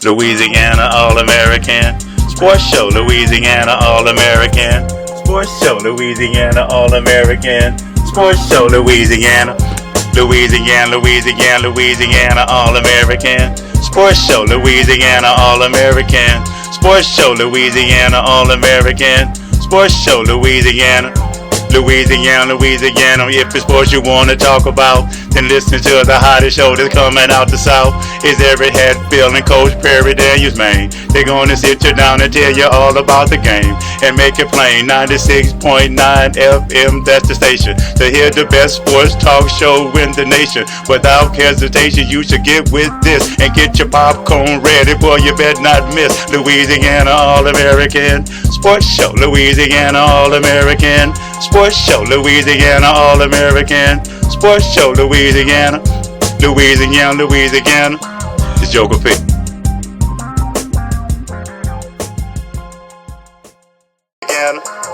Louisiana All American Sports Show. Louisiana All American Sports Show. Louisiana All American Sports Show. Louisiana All American Sports Show. Louisiana All American Sports Show. Louisiana All American Sports Show. Louisiana. If it's sports you want to talk about, then listen to the hottest show that's coming out the South. It's Eric Hatfield and Coach Perry Daniels, man. They're going to sit you down and tell you all about the game and make it plain. 96.9 FM, that's the station to hear the best sports talk show in the nation. Without hesitation, you should get with this and get your popcorn ready, boy, you better not miss Louisiana All American Sports Show. Louisiana All American Sports Show. Louisiana All American Sports Show. Louisiana. It's Joker P.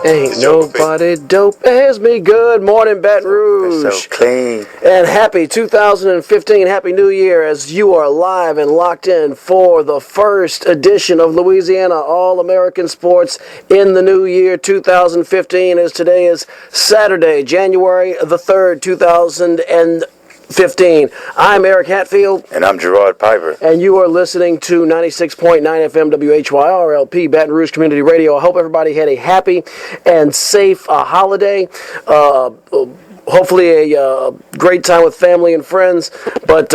Ain't nobody dope as me. Good morning, Baton Rouge. So clean. And happy 2015, Happy New Year, as you are live and locked in for the first edition of Louisiana All American Sports in the new year 2015, as today is Saturday, January the 3rd, 2015. I'm Eric Hatfield. And I'm Gerard Piper. And you are listening to 96.9 FM WHYR-LP, Baton Rouge Community Radio. I hope everybody had a happy and safe holiday. Hopefully a great time with family and friends. But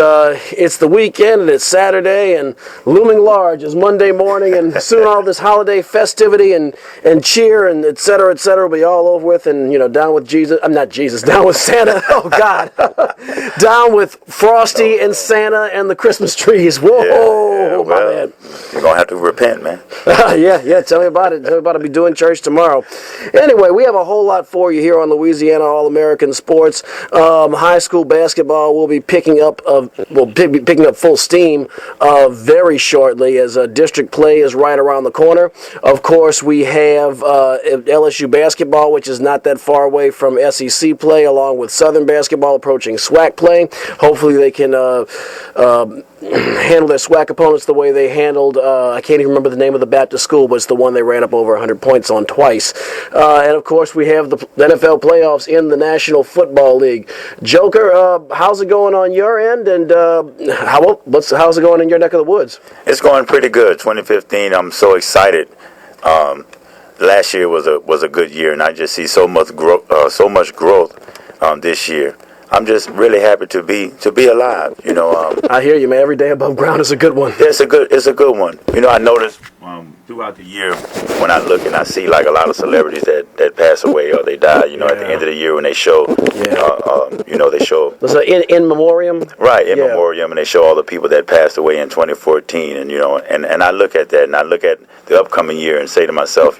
it's the weekend and it's Saturday, and looming large is Monday morning, and soon all this holiday festivity and cheer and et cetera will be all over with, and down with Jesus. I'm not Jesus, down with Santa. Oh God. Down with Frosty and Santa and the Christmas trees. Whoa, my man. You're going to have to repent, man. Yeah, tell me about it. Tell me about it. Be doing church tomorrow. Anyway, we have a whole lot for you here on Louisiana All American Sports. High school basketball will be picking up full steam very shortly, as district play is right around the corner. Of course, we have LSU basketball, which is not that far away from SEC play, along with Southern basketball approaching SWAC play. Hopefully they can handle their SWAC opponents the way they handled, I can't even remember the name of the Baptist school, but it's the one they ran up over 100 points on twice. And of course we have the NFL playoffs in the National Football League. Joker, how's it going on your end, and how's it going in your neck of the woods? It's going pretty good. 2015, I'm so excited. Last year was a good year, and I just see so much growth this year. I'm just really happy to be alive. I hear you, man. Every day above ground is a good one. Yeah, it's a good one. I noticed throughout the year when I look and I see like a lot of celebrities that pass away or they die. At the end of the year when they show, they show. Was it in memoriam? Right, in memoriam, and they show all the people that passed away in 2014, and and I look at that and I look at the upcoming year and say to myself,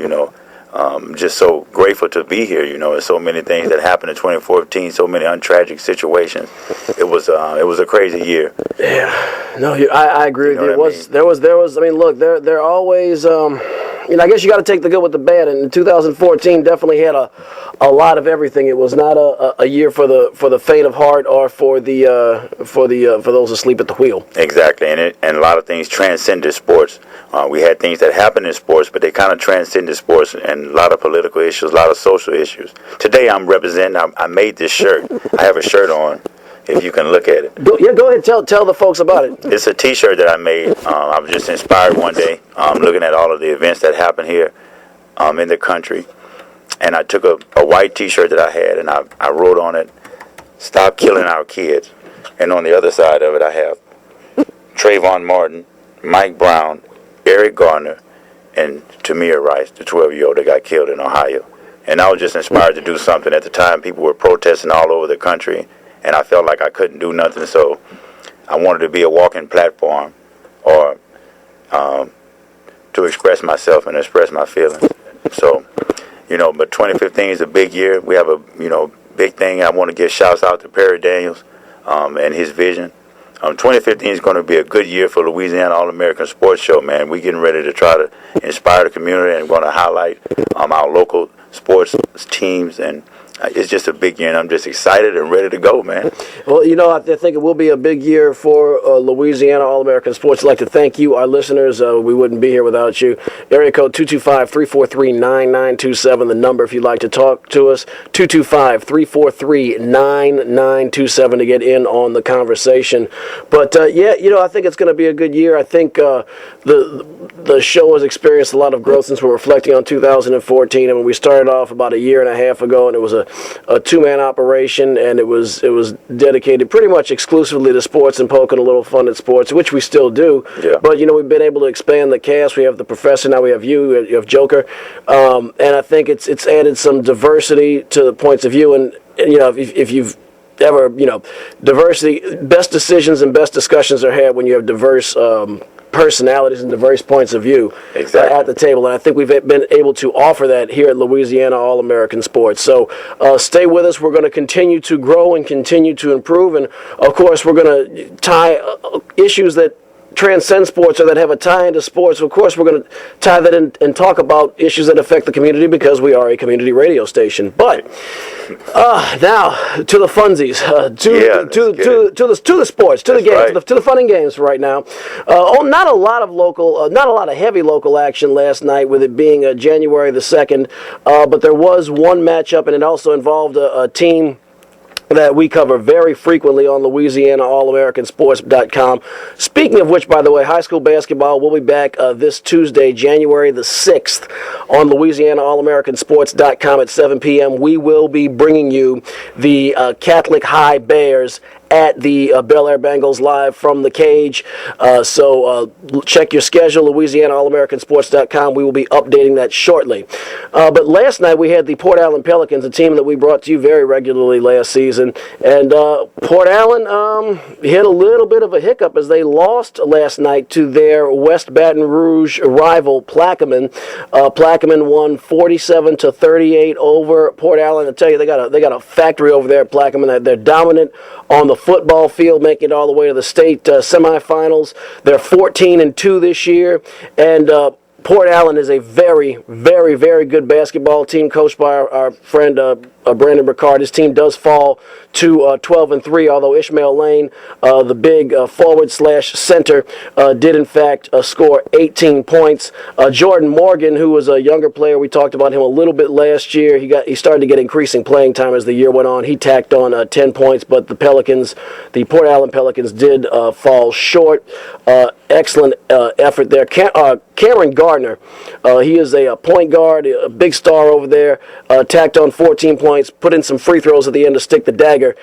I'm just so grateful to be here. There's so many things that happened in 2014, so many untragic situations. It was a crazy year. Yeah, no, I agree with you. There was. I mean, look, they're always. I guess you got to take the good with the bad. And 2014 definitely had a lot of everything. It was not a year for the faint of heart or for those asleep at the wheel. Exactly, and a lot of things transcended sports. We had things that happened in sports, but they kind of transcended sports, and a lot of political issues, a lot of social issues. Today I'm representing. I made this shirt. I have a shirt on. If you can look at it. Go ahead. Tell the folks about it. It's a T-shirt that I made. I was just inspired one day, looking at all of the events that happened here in the country. And I took a white T-shirt that I had, and I wrote on it, "Stop killing our kids." And on the other side of it, I have Trayvon Martin, Mike Brown, Eric Garner, and Tamir Rice, the 12-year-old that got killed in Ohio. And I was just inspired to do something. At the time, people were protesting all over the country, and I felt like I couldn't do nothing, so I wanted to be a walking platform or to express myself and express my feelings. So, but 2015 is a big year. We have a, big thing. I want to give shouts out to Perry Daniels and his vision. 2015 is going to be a good year for Louisiana All American Sports Show, man. We're getting ready to try to inspire the community and going to highlight our local sports teams and it's just a big year, and I'm just excited and ready to go, man. Well, I think it will be a big year for Louisiana All American Sports. I'd like to thank you, our listeners. We wouldn't be here without you. Area code 225-343-9927, the number if you'd like to talk to us. 225-343-9927 to get in on the conversation. But, I think it's going to be a good year. I think the show has experienced a lot of growth since we're reflecting on 2014. I mean, we started off about a year and a half ago, and it was a two-man operation, and it was dedicated pretty much exclusively to sports and poking a little fun at sports, which we still do. Yeah. But we've been able to expand the cast. We have the professor now. We have you have Joker, and I think it's added some diversity to the points of view. And if you've ever diversity, best decisions and best discussions are had when you have diverse personalities and diverse points of view at the table, and I think we've been able to offer that here at Louisiana All American Sports. So stay with us. We're going to continue to grow and continue to improve, and of course we're going to tie issues that transcend sports or that have a tie into sports. Of course, we're going to tie that in and talk about issues that affect the community because we are a community radio station. But now to the funsies, to the sports, to the games, to the fun and games right now. Not a lot of heavy local action last night, with it being January the 2nd. But there was one matchup, and it also involved a team that we cover very frequently on Louisiana All American Sports.com. Speaking of which, by the way, high school basketball will be back this Tuesday, January the 6th, on Louisiana All American Sports.com at 7 p.m. We will be bringing you the Catholic High Bears at the Bel Air Bengals live from the cage. So check your schedule, Louisiana All American Sports.com. We will be updating that shortly. But last night we had the Port Allen Pelicans, a team that we brought to you very regularly last season. And Port Allen hit a little bit of a hiccup as they lost last night to their West Baton Rouge rival, Plaquemine. Plaquemine won 47-38 over Port Allen. I tell you, they got a factory over there at Plaquemine. They're dominant on the football field, making it all the way to the state semifinals. They're 14-2 this year, and Port Allen is a very, very, very good basketball team coached by our friend Brandon Burkhardt. His team does fall to 12-3, although Ishmael Lane, the big forward/center, did in fact score 18 points. Jordan Morgan, who was a younger player, we talked about him a little bit last year. He started to get increasing playing time as the year went on. He tacked on 10 points, but the Port Allen Pelicans did fall short. Excellent effort there. Cameron Gardner, he is a point guard, a big star over there, tacked on 14 points, put in some free throws at the end to stick the dagger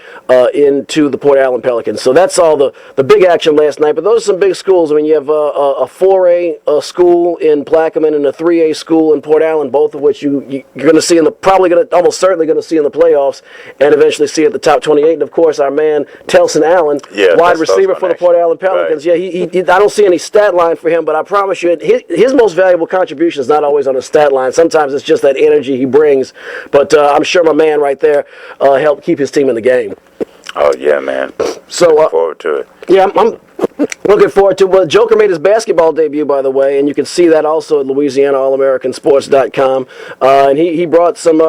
into the Port Allen Pelicans. So that's all the big action last night. But those are some big schools. I mean, you have a 4A school in Plaquemine and a 3A school in Port Allen, both of which you're going to see almost certainly going to see in the playoffs and eventually see at the top 28. And of course, our man Telson Allen, wide receiver for the Port Allen Pelicans. Right. Yeah, I don't see any stat line for him, but I promise you, his most valuable contribution is not always on a stat line. Sometimes it's just that energy he brings. But I'm sure my man right there helped keep his team in the game. Oh, yeah, man. So looking forward to it. Yeah, I'm looking forward to it. Well, Joker made his basketball debut, by the way, and you can see that also at LouisianaAllAmericanSports.com. And he brought some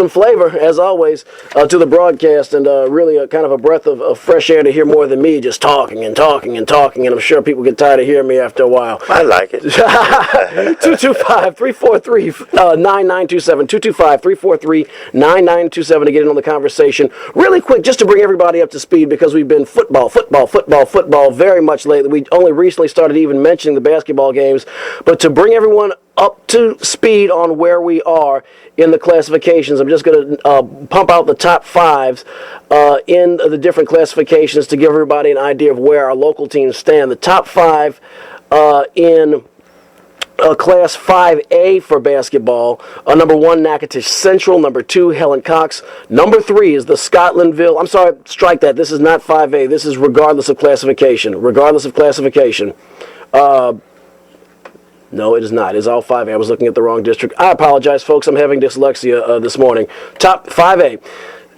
flavor, as always, to the broadcast, and really kind of a breath of fresh air to hear more than me just talking and talking and talking. And I'm sure people get tired of hearing me after a while. I like it. 225-343-9927. 225-343-9927 to get in on the conversation. Really quick, just to bring everybody up to speed, because we've been football very much lately. We only recently started even mentioning the basketball games, but to bring everyone up to speed on where we are in the classifications, I'm just going to pump out the top fives in the different classifications to give everybody an idea of where our local teams stand. The top five in Class 5A for basketball. Number 1, Natchitoches Central. Number 2, Helen Cox. Number 3 is the Scotlandville. I'm sorry, strike that. This is not 5A. This is regardless of classification. Regardless of classification. No, it is not. It's all 5A. I was looking at the wrong district. I apologize, folks. I'm having dyslexia this morning. Top 5A.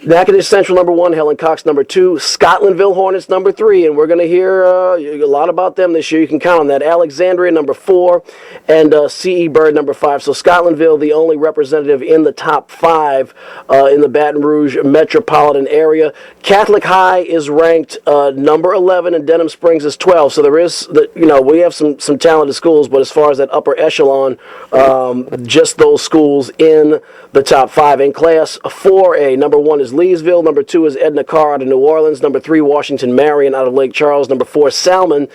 Natchitoches Central number 1, Helen Cox number 2, Scotlandville Hornets number 3, and we're going to hear a lot about them this year. You can count on that. Alexandria number 4, and C.E. Bird number 5. So Scotlandville, the only representative in the top 5 in the Baton Rouge metropolitan area. Catholic High is ranked number 11, and Denham Springs is 12. So there is, we have some talented schools, but as far as that upper echelon, just those schools in the top 5. In Class 4A, number 1 is Leesville, number 2 is Edna Carr out of New Orleans, number 3 Washington Marion out of Lake Charles, number 4 Salmon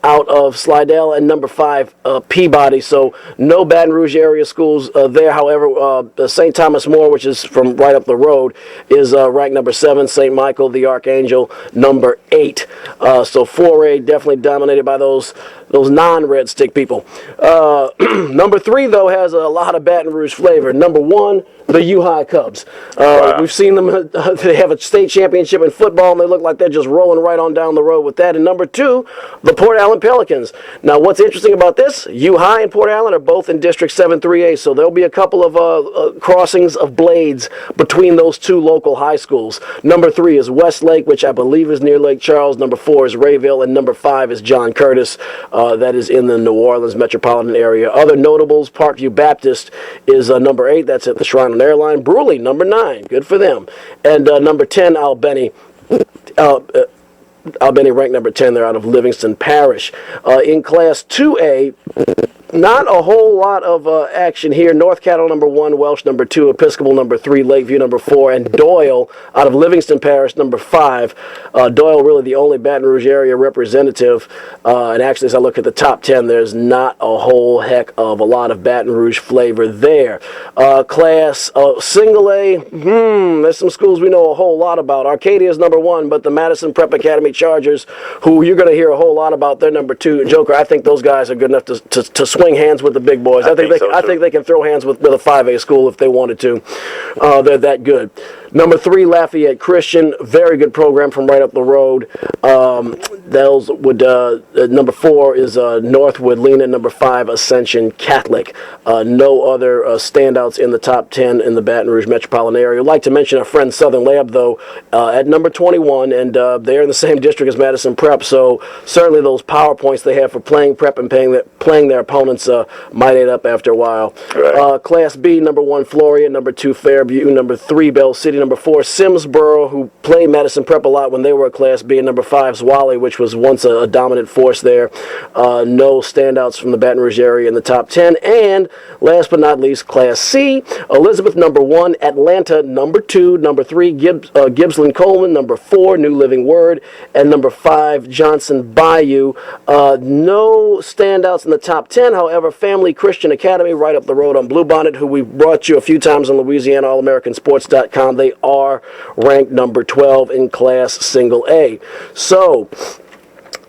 out of Slidell, and number 5 Peabody. So no Baton Rouge area schools there. However, St. Thomas More, which is from right up the road, is ranked number 7. St. Michael the Archangel number 8. So 4A definitely dominated by those non-Red Stick people. Number 3, though, has a lot of Baton Rouge flavor. Number 1, the U-High Cubs. Wow. We've seen them. They have a state championship in football, and they look like they're just rolling right on down the road with that. And number 2, the Port Allen Pelicans. Now, what's interesting about this, U-High and Port Allen are both in District 7-3A, so there'll be a couple of crossings of blades between those two local high schools. Number 3 is Westlake, which I believe is near Lake Charles. Number 4 is Rayville, and number 5 is John Curtis. That is in the New Orleans metropolitan area. Other notables, Parkview Baptist is number 8. That's at the Shrine on Airline. Bruley, number 9. Good for them. And number 10, Albany. Albany ranked number 10. They're out of Livingston Parish. In Class 2A, not a whole lot of action here. North Cattle number 1, Welsh number 2, Episcopal number 3, Lakeview number 4, and Doyle out of Livingston Parish number 5. Doyle really the only Baton Rouge area representative. And actually, as I look at the top 10, there's not a whole heck of a lot of Baton Rouge flavor there. Class Single A, there's some schools we know a whole lot about. Arcadia is number 1, but the Madison Prep Academy Chargers, who you're going to hear a whole lot about, they're number 2. Joker, I think those guys are good enough to swing hands with the big boys. I think they can throw hands with a 5A school if they wanted to. They're that good. Number 3, Lafayette Christian, very good program from right up the road. Number 4 is Northwood Lena. Number 5, Ascension Catholic. No other standouts in the top 10 in the Baton Rouge metropolitan area. I'd like to mention our friend Southern Lab, though, at number 21, and they're in the same district as Madison Prep, so certainly those power points they have for playing Prep and playing their opponents might add up after a while. Right. Class B, number 1, Floria. Number 2, Fairview. Number 3, Bell City. Number 4, Simsboro, who played Madison Prep a lot when they were at Class B. And number 5, Zwally, which was once a dominant force there. No standouts from the Baton Rouge area in the top 10. And last but not least, Class C, Elizabeth number 1, Atlanta number 2, number 3, Gibbsland Coleman, number 4, New Living Word, and number 5, Johnson Bayou. No standouts in the top 10, however, Family Christian Academy right up the road on Bluebonnet, who we brought you a few times on Louisiana All American Sports.com. They are ranked number 12 in Class Single A. So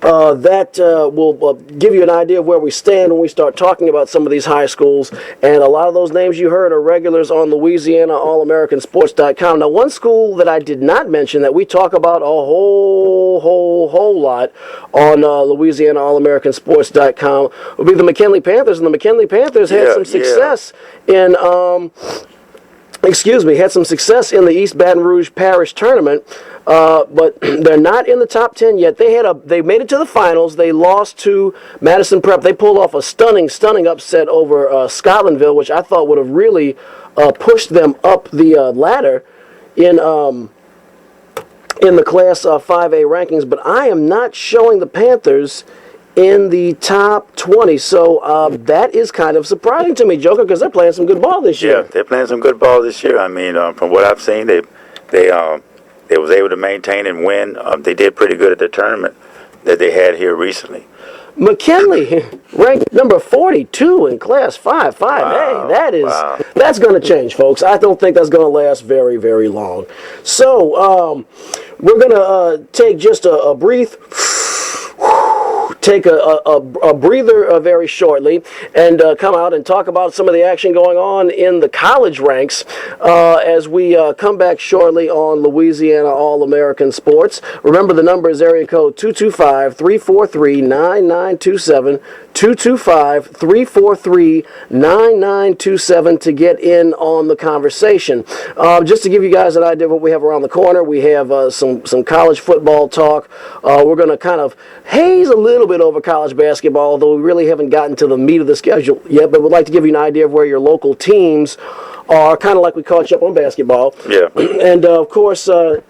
that will give you an idea of where we stand when we start talking about some of these high schools. And a lot of those names you heard are regulars on Louisiana All American Sports.com. Now, one school that I did not mention that we talk about a whole lot on Louisiana All American Sports.com would be the McKinley Panthers. And the McKinley Panthers had some success in had some success in the East Baton Rouge Parish Tournament, but they're not in the top 10 yet. They made it to the finals. They lost to Madison Prep. They pulled off a stunning upset over Scotlandville, which I thought would have really pushed them up the ladder in the Class 5A rankings. But I am not showing the Panthers in the top 20, so that is kind of surprising to me, Joker, because they're playing some good ball this year. Yeah, they're playing some good ball this year. I mean, from what I've seen, they was able to maintain and win. They did pretty good at the tournament that they had here recently. McKinley ranked number 42 in Class 5. Wow. Hey, that's going to change, folks. I don't think that's going to last very, very long. So we're going to take just a brief take a breather very shortly and come out and talk about some of the action going on in the college ranks as we come back shortly on Louisiana All American Sports. Remember, the number is area code 225-343-9927. 225-343-9927 to get in on the conversation. Just to give you guys an idea of what we have around the corner, we have some college football talk. We're going to kind of haze a little bit over college basketball, although we really haven't gotten to the meat of the schedule yet, but we'd like to give you an idea of where your local teams are, kind of like we caught you up on basketball. Yeah. And of course, we're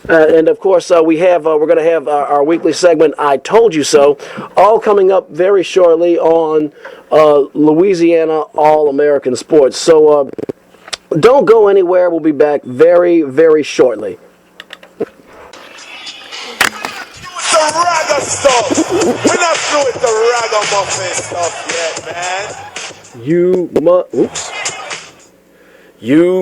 going to have our weekly segment, I Told You So, all coming up very shortly on Louisiana All American Sports. So don't go anywhere. We'll be back very, very shortly. The ragga stuff. We're not through with the ragamuffin stuff yet, man. You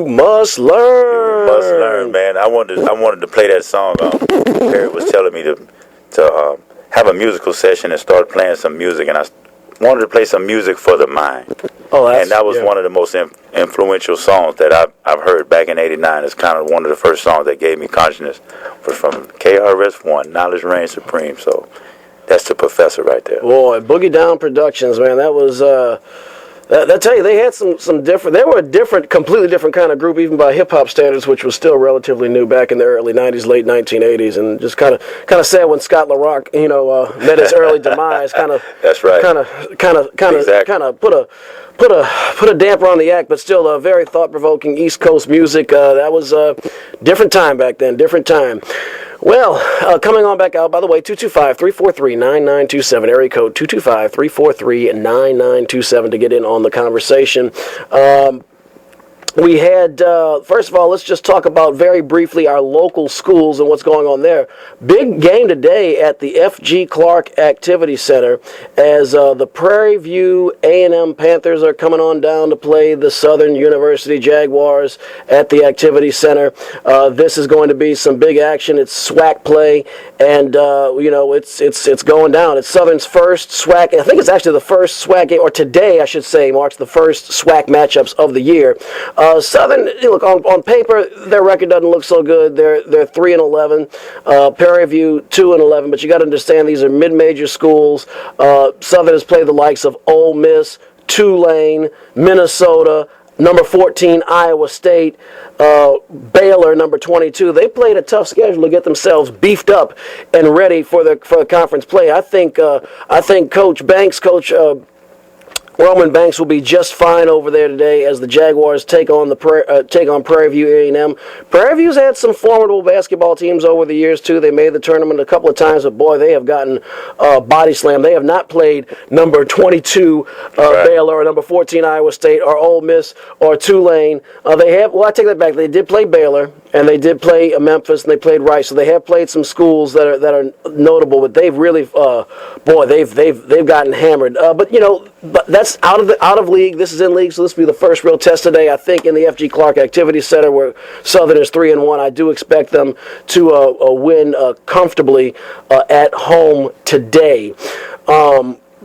must learn. Must learn, man. I wanted to play that song. Perry was telling me to have a musical session and start playing some music, and I wanted to play some music for the mind. Oh, and that was one of the most influential songs that I've heard back in '89. It's kind of one of the first songs that gave me consciousness. Was from KRS-One, Knowledge Reigns Supreme. So that's the professor right there. Boy, Boogie Down Productions, man. That was. I tell you, they had some different. They were a completely different kind of group, even by hip hop standards, which was still relatively new back in the early '90s, late 1980s, and just kind of sad when Scott LaRock, met his early demise. That's right. Kind of put a damper on the act, but still very thought-provoking East Coast music. That was a different time back then. Different time. Well, coming on back out, by the way, 225-343-9927, area code 225-343-9927 to get in on the conversation. We had, first of all, let's just talk about very briefly our local schools and what's going on there. Big game today at the F.G. Clark Activity Center as the Prairie View A&M Panthers are coming on down to play the Southern University Jaguars at the Activity Center. This is going to be some big action. It's SWAC play, and, it's going down. It's Southern's first SWAC. I think it's actually the first SWAC game, or today, I should say, marks the first SWAC matchups of the year. Southern, look, on paper, their record doesn't look so good. They're 3-11. Prairie View 2-11. But you got to understand these are mid-major schools. Southern has played the likes of Ole Miss, Tulane, Minnesota, number 14 Iowa State, Baylor, number 22. They played a tough schedule to get themselves beefed up and ready for the conference play. I think Coach Banks, Roman Banks will be just fine over there today as the Jaguars take on Prairie View A&M. Prairie View's had some formidable basketball teams over the years too. They made the tournament a couple of times, but boy, they have gotten body slammed. They have not played number 22 Baylor or number 14 Iowa State or Ole Miss or Tulane. I take that back. They did play Baylor and they did play Memphis and they played Rice. So they have played some schools that are notable, but they've really, they've gotten hammered. But that's out of league. This is in league, so this will be the first real test today. I think in the F.G. Clark Activity Center, where Southern is 3-1, I do expect them to win comfortably at home today.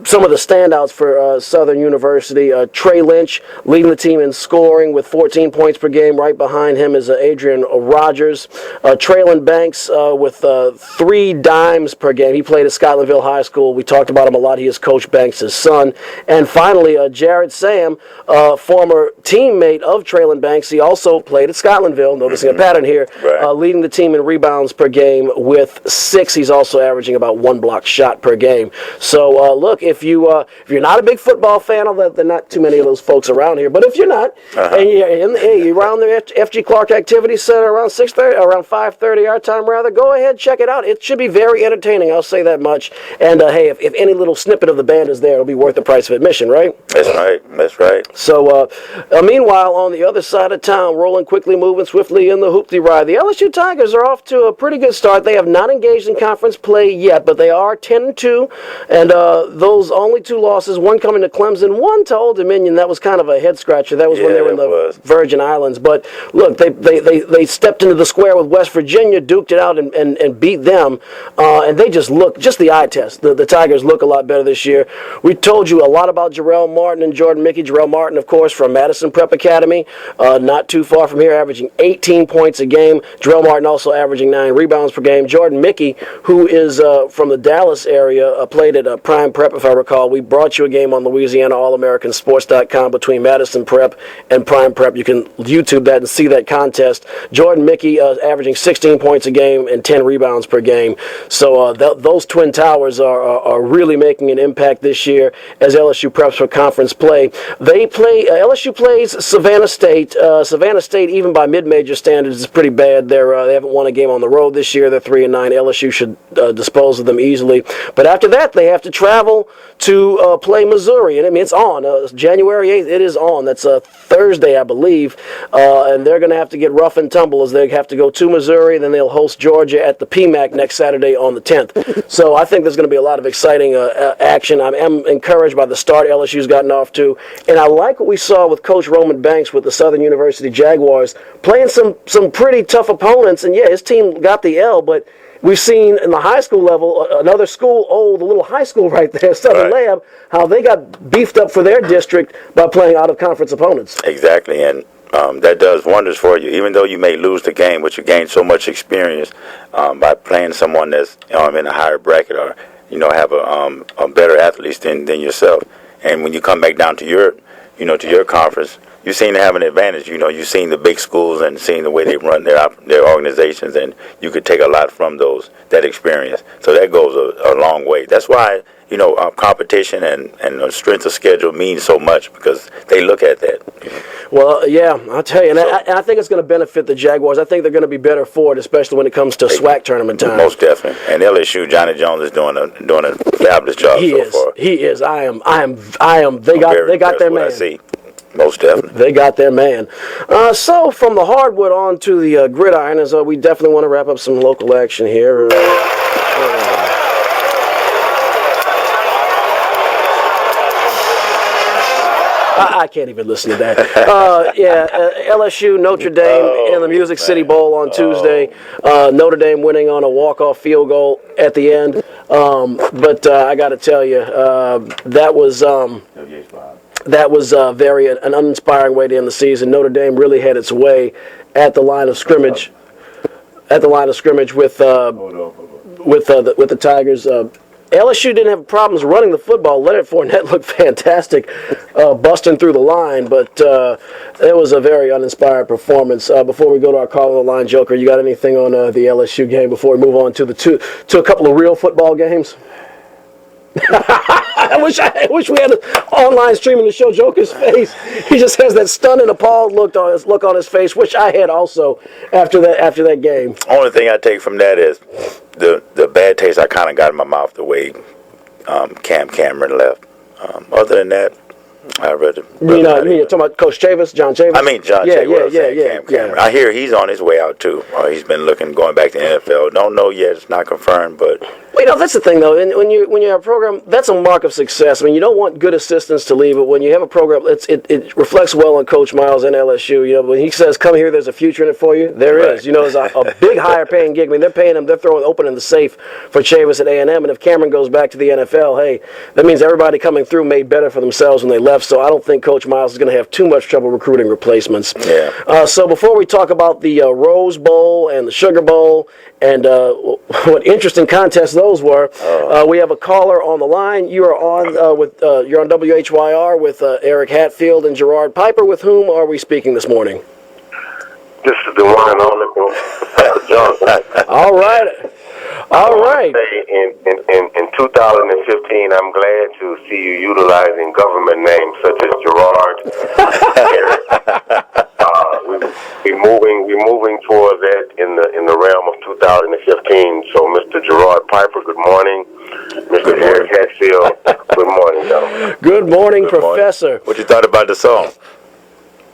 Some of the standouts for Southern University, Trey Lynch leading the team in scoring with 14 points per game. Right behind him is Adrian Rogers. Traylon Banks with 3 dimes per game. He played at Scotlandville High School. We talked about him a lot. He is Coach Banks' son. And finally, Jared Sam, former teammate of Traylon Banks. He also played at Scotlandville. Noticing a pattern here. Right. Leading the team in rebounds per game with 6. He's also averaging about 1 block shot per game. So, look, if you're not a big football fan, although there are not too many of those folks around here, but if you're not, and you're around the F.G. Clark Activity Center around 5:30 our time rather, go ahead, check it out. It should be very entertaining, I'll say that much. And hey, if any little snippet of the band is there, it'll be worth the price of admission, right? That's right. So, meanwhile, on the other side of town, rolling quickly, moving swiftly in the hoopty ride, the LSU Tigers are off to a pretty good start. They have not engaged in conference play yet, but they are 10-2, and those those only 2 losses, one coming to Clemson, one to Old Dominion. That was kind of a head-scratcher. That was when they were in the Virgin Islands. But, look, they stepped into the square with West Virginia, duked it out, and beat them. And they just look, just the eye test. The Tigers look a lot better this year. We told you a lot about Jarrell Martin and Jordan Mickey. Jarrell Martin, of course, from Madison Prep Academy, not too far from here, averaging 18 points a game. Jarrell Martin also averaging 9 rebounds per game. Jordan Mickey, who is from the Dallas area, played at Prime Prep, if I recall. We brought you a game on Louisiana All American Sports.com between Madison Prep and Prime Prep. You can YouTube that and see that contest. Jordan Mickey averaging 16 points a game and 10 rebounds per game. So those Twin Towers are really making an impact this year as LSU preps for conference play. LSU plays Savannah State. Savannah State, even by mid-major standards, is pretty bad. They haven't won a game on the road this year. They're 3-9. LSU should dispose of them easily. But after that, they have to travel to play Missouri. And I mean, it's on. January 8th, it is on. That's a Thursday, I believe. And they're going to have to get rough and tumble as they have to go to Missouri. Then they'll host Georgia at the PMAC next Saturday on the 10th. So I think there's going to be a lot of exciting action. I'm encouraged by the start LSU's gotten off to. And I like what we saw with Coach Roman Banks with the Southern University Jaguars, playing some pretty tough opponents. And, yeah, his team got the L, but we've seen in the high school level, another school, the little high school right there, Southern Lab, how they got beefed up for their district by playing out-of-conference opponents. Exactly, and that does wonders for you. Even though you may lose the game, but you gain so much experience by playing someone that's in a higher bracket or have a better athletes than yourself. And when you come back down to your conference, you seem to have an advantage. You've seen the big schools and seen the way they run their organizations, and you could take a lot from that experience. So that goes a long way. That's why competition and strength of schedule means so much, because they look at that. Well, yeah, I'll tell you, and I think it's going to benefit the Jaguars. I think they're going to be better for it, especially when it comes to SWAC tournament time. Most definitely. And LSU, Johnny Jones is doing a fabulous job so far. He is. I am. They got their man. I see. Most definitely. They got their man. So from the hardwood on to the gridiron, as we definitely want to wrap up some local action here. I can't even listen to that. LSU, Notre Dame in the Music City Bowl on Tuesday. Notre Dame winning on a walk-off field goal at the end. But I got to tell you, that was an uninspiring way to end the season. Notre Dame really had its way at the line of scrimmage. With the Tigers. LSU didn't have problems running the football. Leonard Fournette looked fantastic, busting through the line, but it was a very uninspired performance. Before we go to our call on the line, Joker, you got anything on the LSU game before we move on to a couple of real football games? I wish we had an online streaming to show Joker's face. He just has that stunned and appalled look on his face, which I had also after that game. Only thing I take from that is the bad taste I kind of got in my mouth the way Cameron left. Other than that, I read it. You mean you're talking about Coach Chavis, John Chavis? I mean John Chavis. Cameron. I hear he's on his way out too. He's been going back to the NFL. Don't know yet. It's not confirmed, but. Well, that's the thing, though. And when you have a program, that's a mark of success. I mean, you don't want good assistants to leave, but when you have a program, it reflects well on Coach Miles and LSU. When he says, "Come here, there's a future in it for you," there is. There's a big higher-paying gig. I mean, they're paying him. They're opening the safe for Chavis at A&M. And if Cameron goes back to the NFL, hey, that means everybody coming through made better for themselves when they left. So I don't think Coach Miles is going to have too much trouble recruiting replacements. Yeah. So before we talk about the Rose Bowl and the Sugar Bowl and what interesting contests those were. We have a caller on the line. You are on you're on WHYR with Eric Hatfield and Gerard Piper. With whom are we speaking this morning? This is the one and only Professor Johnson. All right. In 2015, I'm glad to see you utilizing government names such as Gerard. We're moving towards that in the realm of 2015. So, Mr. Gerard Piper, good morning. Mr. Eric Hatfield, good morning, gentlemen. Good morning, Professor. Morning. What you thought about the song?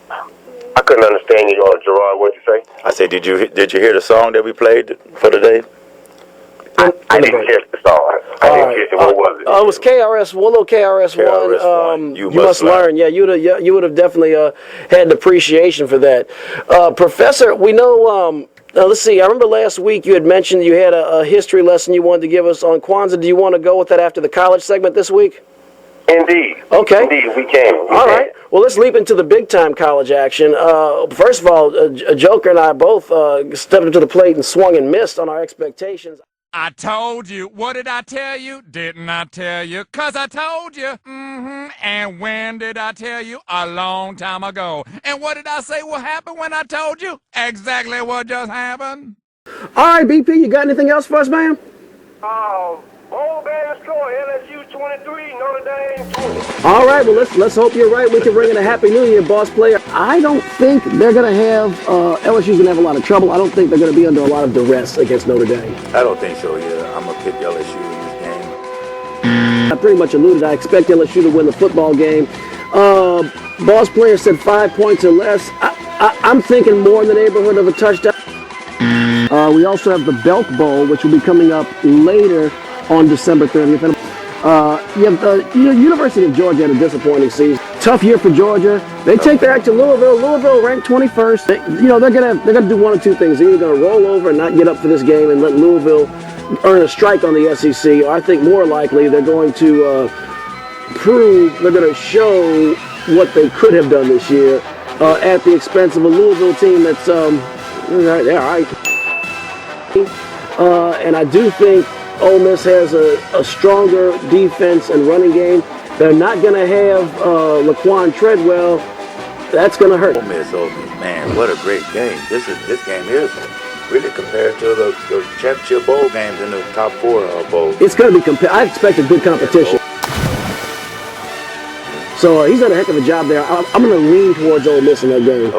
I couldn't understand you, Gerard. What'd you say? I said, did you hear the song that we played for today? I didn't hear the song. I didn't catch it. What was it? It was KRS-One, little KRS-One. You must learn. Yeah, you would have definitely had an appreciation for that. Professor, we know. Let's see. I remember last week you had mentioned you had a history lesson you wanted to give us on Kwanzaa. Do you want to go with that after the college segment this week? Indeed. Okay. Indeed, we can. All right. Well, let's leap into the big-time college action. First of all, Joker and I both stepped up to the plate and swung and missed on our expectations. I told you. What did I tell you? Didn't I tell you? 'Cause I told you. And when did I tell you? A long time ago. And what did I say will happen when I told you? Exactly what just happened. All right, BP, you got anything else for us, man? Bowl game score, LSU 23, Notre Dame 20. All right, well, let's hope you're right. We can bring in a Happy New Year, boss player. I don't think they're going to have, LSU's going to have a lot of trouble. I don't think they're going to be under a lot of duress against Notre Dame. I don't think so either. I'm going to pick LSU in this game. I pretty much alluded. I expect LSU to win the football game. Boss player said 5 points or less. I'm thinking more in the neighborhood of a touchdown. We also have the Belk Bowl, which will be coming up later on December 30th. You have University of Georgia had a disappointing season. Tough year for Georgia. They take their act to Louisville. Louisville ranked 21st. They're gonna do one of two things. They're either gonna roll over and not get up for this game and let Louisville earn a strike on the SEC. Or I think more likely they're going to they're going to show what they could have done this year at the expense of a Louisville team that's they're all right. And I do think Ole Miss has a stronger defense and running game. They're not going to have Laquan Treadwell. That's going to hurt. Ole Miss, man, what a great game. This game is really compared to the championship bowl games in the top four bowls. It's going to be I expect a good competition. So he's done a heck of a job there. I'm going to lean towards Ole Miss in that game.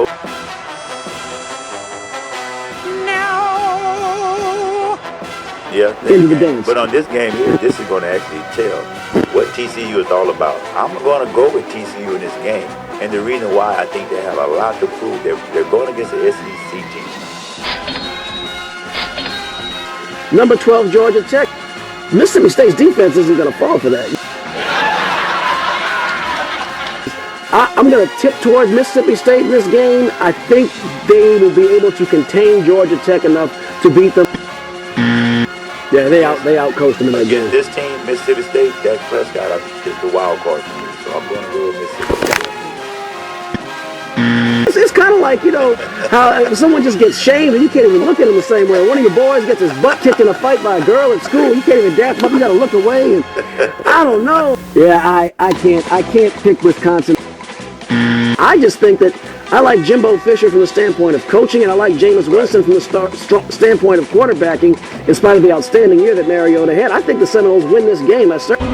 Yeah, into the dance. But on this game here, this is going to actually tell what TCU is all about. I'm going to go with TCU in this game. And the reason why I think they have a lot to prove, they're going against the SEC team. Number 12, Georgia Tech. Mississippi State's defense isn't going to fall for that. I'm going to tip towards Mississippi State in this game. I think they will be able to contain Georgia Tech enough to beat them. Yeah, they outcoached them in that game. This team, Mississippi State, Dak Prescott is the wild card for me, so I'm going to go with Mississippi State. It's kind of like, how someone just gets shamed and you can't even look at them the same way. One of your boys gets his butt kicked in a fight by a girl at school. You can't even dap him up. You got to look away. And I don't know. Yeah, I can't pick Wisconsin. I just think that I like Jimbo Fisher from the standpoint of coaching, and I like Jameis Winston from the standpoint of quarterbacking, in spite of the outstanding year that Mariota had. I think the Seminoles win this game. I certainly.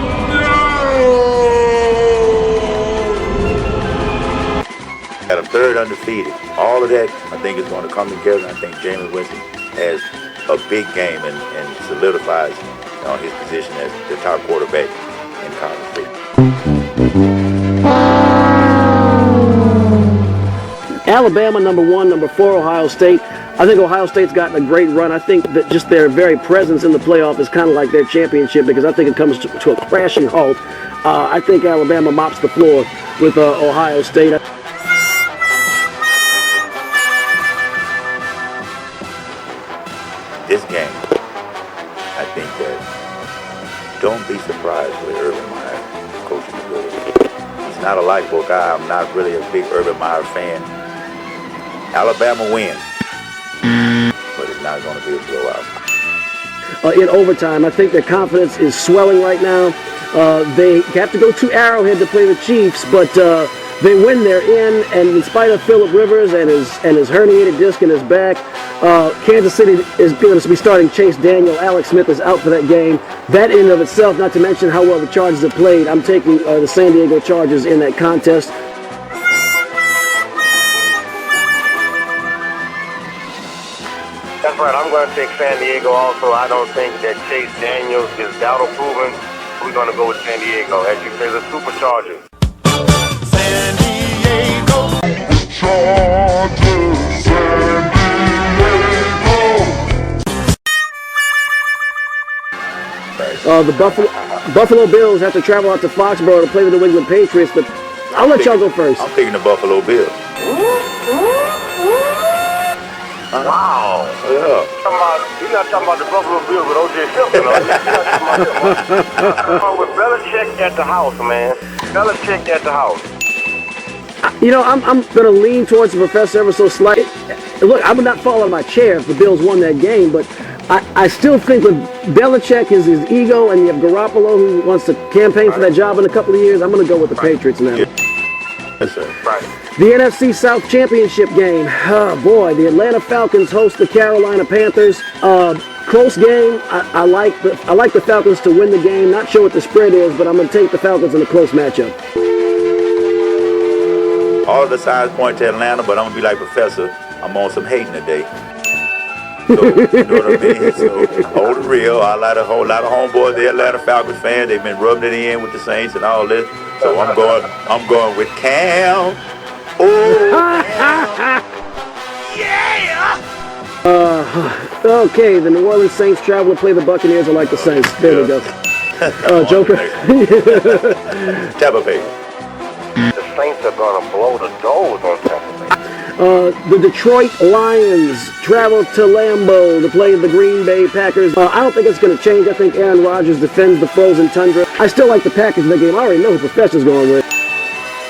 At a third undefeated. All of that, I think, is going to come together. I think Jameis Winston has a big game and solidifies his position as the top quarterback in college football. Alabama, number 1, number 4, Ohio State. I think Ohio State's gotten a great run. I think that just their very presence in the playoff is kind of like their championship because I think it comes to a crashing halt. I think Alabama mops the floor with Ohio State. This game, I think that don't be surprised with Urban Meyer coaching ability. He's not a likable guy. I'm not really a big Urban Meyer fan. Alabama wins, but it's not going to be a blowout. In overtime, I think their confidence is swelling right now. They have to go to Arrowhead to play the Chiefs, but they win. They're in, and in spite of Phillip Rivers and his herniated disc in his back, Kansas City is going to be starting Chase Daniel. Alex Smith is out for that game. That in and of itself, not to mention how well the Chargers have played. I'm taking the San Diego Chargers in that contest. That's right. I'm going to take San Diego also. I don't think that Chase Daniels is doubt-proven. We're going to go with San Diego. As you say, the Superchargers. San Diego. Chargers, San Diego. The Buffalo Bills have to travel out to Foxborough to play the New England Patriots. But I'll let y'all go first. I'm picking the Buffalo Bills. Wow. Yeah. You're not talking about the Buffalo Bills with O.J. Simpson, are you? You're not talking about with Belichick at the house, man. Belichick at the house. You know, I'm going to lean towards the professor ever so slightly. Look, I would not fall out of my chair if the Bills won that game, but I still think with Belichick is his ego, and you have Garoppolo who wants to campaign for that job in a couple of years. I'm going to go with the Patriots now. Yes, sir. Right. The NFC South Championship game. Oh, boy. The Atlanta Falcons host the Carolina Panthers. Close game. I like the Falcons to win the game. Not sure what the spread is, but I'm going to take the Falcons in a close matchup. All the signs point to Atlanta, but I'm going to be like Professor. I'm on some hating today. So, you know what I mean? So, hold it real. I like a whole lot of homeboys, the Atlanta Falcons fans. They've been rubbing it in with the Saints and all this. So I'm going with Cam. Oh, Cam. Yeah! Okay, the New Orleans Saints travel to play the Buccaneers. I like the Saints. There we go. Joker. Tampa Bay. The Saints are going to blow the doors on Tampa Bay. The Detroit Lions travel to Lambeau to play the Green Bay Packers. I don't think it's going to change. I think Aaron Rodgers defends the frozen tundra. I still like the Packers in the game. I already know who Professor's going with.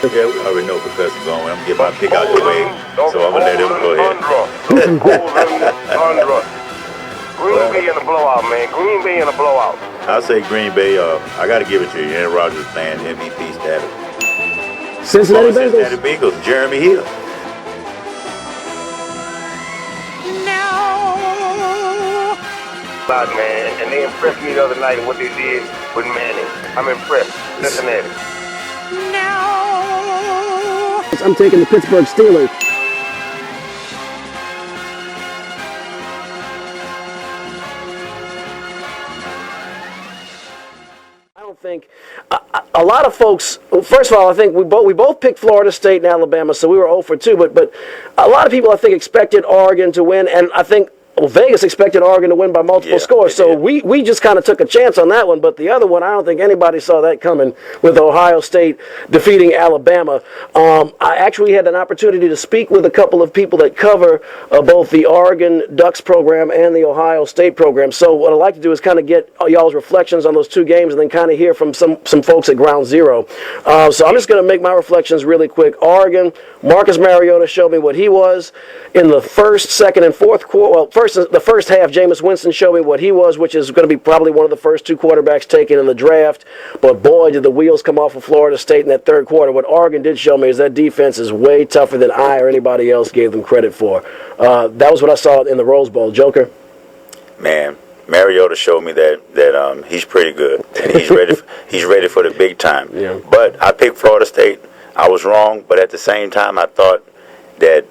Yeah, we already know Professor's going with. I'm going to get my pick out the way, so I'm going to let him go ahead. Green Bay in a blowout, man. Green Bay in a blowout. I'll say Green Bay. I got to give it to you. Aaron Rodgers playing MVP status. Cincinnati Bengals. Cincinnati Bengals. Jeremy Hill. Man, and they impressed me the other night in what they did with Manning. I'm impressed. Cincinnati. I'm taking the Pittsburgh Steelers. I don't think a lot of folks. First of all, I think we both picked Florida State and Alabama, so we were 0 for 2. But a lot of people I think expected Oregon to win, and I think. Well, Vegas expected Oregon to win by multiple scores, so we just kind of took a chance on that one. But the other one, I don't think anybody saw that coming with Ohio State defeating Alabama. I actually had an opportunity to speak with a couple of people that cover both the Oregon Ducks program and the Ohio State program. So what I'd like to do is kind of get y'all's reflections on those two games and then kind of hear from some folks at Ground Zero. So I'm just going to make my reflections really quick. Oregon, Marcus Mariota showed me what he was in the first, second, and fourth quarter. Well, the first half, Jameis Winston showed me what he was, which is going to be probably one of the first two quarterbacks taken in the draft. But boy, did the wheels come off of Florida State in that third quarter. What Oregon did show me is that defense is way tougher than I or anybody else gave them credit for. That was what I saw in the Rose Bowl. Joker? Man, Mariota showed me that he's pretty good and he's ready. He's ready for the big time. Yeah. But I picked Florida State. I was wrong, but at the same time, I thought that.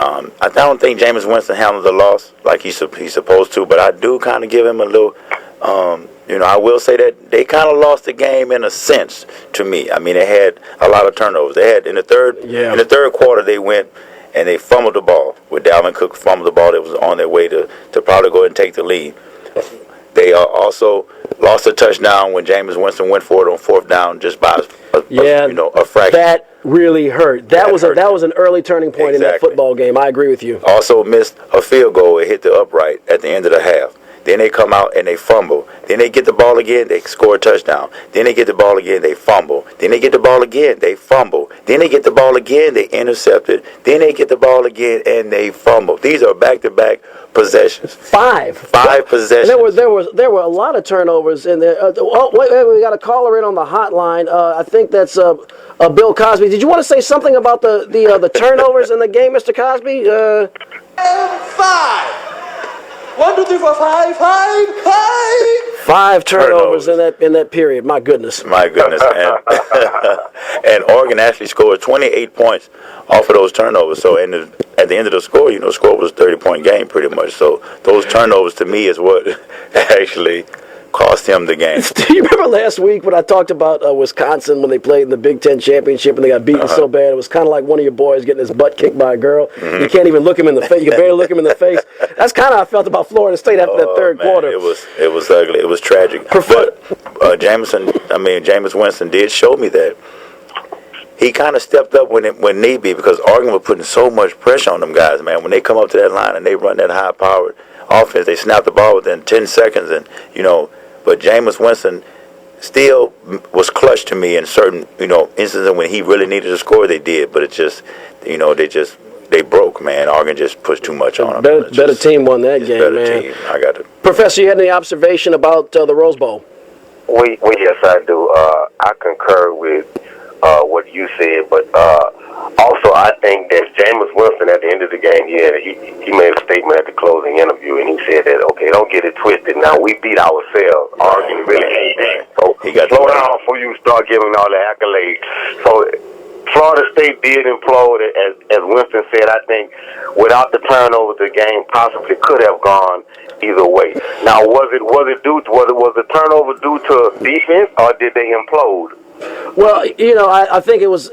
I don't think Jameis Winston handled the loss like he's supposed to, but I do kind of give him a little, I will say that they kind of lost the game in a sense to me. I mean, they had a lot of turnovers. They had in the third quarter they went and they fumbled the ball. With Dalvin Cook fumbled the ball, that was on their way to probably go ahead and take the lead. They also lost a touchdown when Jameis Winston went for it on fourth down just by a fraction. That really hurt. That was an early turning point in that football game. I agree with you. Also missed a field goal and hit the upright at the end of the half. Then they come out and they fumble. Then they get the ball again, they score a touchdown. Then they get the ball again, they fumble. Then they get the ball again, they fumble. Then they get the ball again, they intercept it. Then they get the ball again and they fumble. These are back-to-back possessions. Five possessions. And there were a lot of turnovers in there. Wait, we got a caller in on the hotline. I think that's Bill Cosby. Did you want to say something about the turnovers in the game, Mr. Cosby? 5. 1, 2, 3, 4, 5, 5 turnovers in that period. My goodness. And Oregon actually scored 28 points off of those turnovers. So at the end of the score, the score was a 30-point game pretty much. So those turnovers to me is what actually cost him the game. Do you remember last week when I talked about Wisconsin when they played in the Big Ten championship and they got beaten so bad? It was kind of like one of your boys getting his butt kicked by a girl. You can't even look him in the face. You can barely look him in the face. That's kind of how I felt about Florida State after that third quarter. It was ugly. It was tragic. But Jameis Winston did show me that he kind of stepped up when need be, because Oregon was putting so much pressure on them guys, man. When they come up to that line and they run that high-powered offense, they snap the ball within 10 seconds, and but Jameis Winston still was clutch to me in certain instances when he really needed to score. They did, but it just they broke, man. Oregon just pushed too much on them. Better team won that game, man. Team. I got it. Professor, you had any observation about the Rose Bowl? Yes, I do. I concur with what you said, but also I think that Jameis Winston at the end of the game, he made a statement at the closing interview, and he said that, okay, don't get it twisted. Now, we beat ourselves. Oregon really ain't that. So slow down before you start giving all the accolades. So Florida State did implode, as Winston said. I think without the turnovers, the game possibly could have gone either way. Now, was the turnover due to defense, or did they implode? Well, I think it was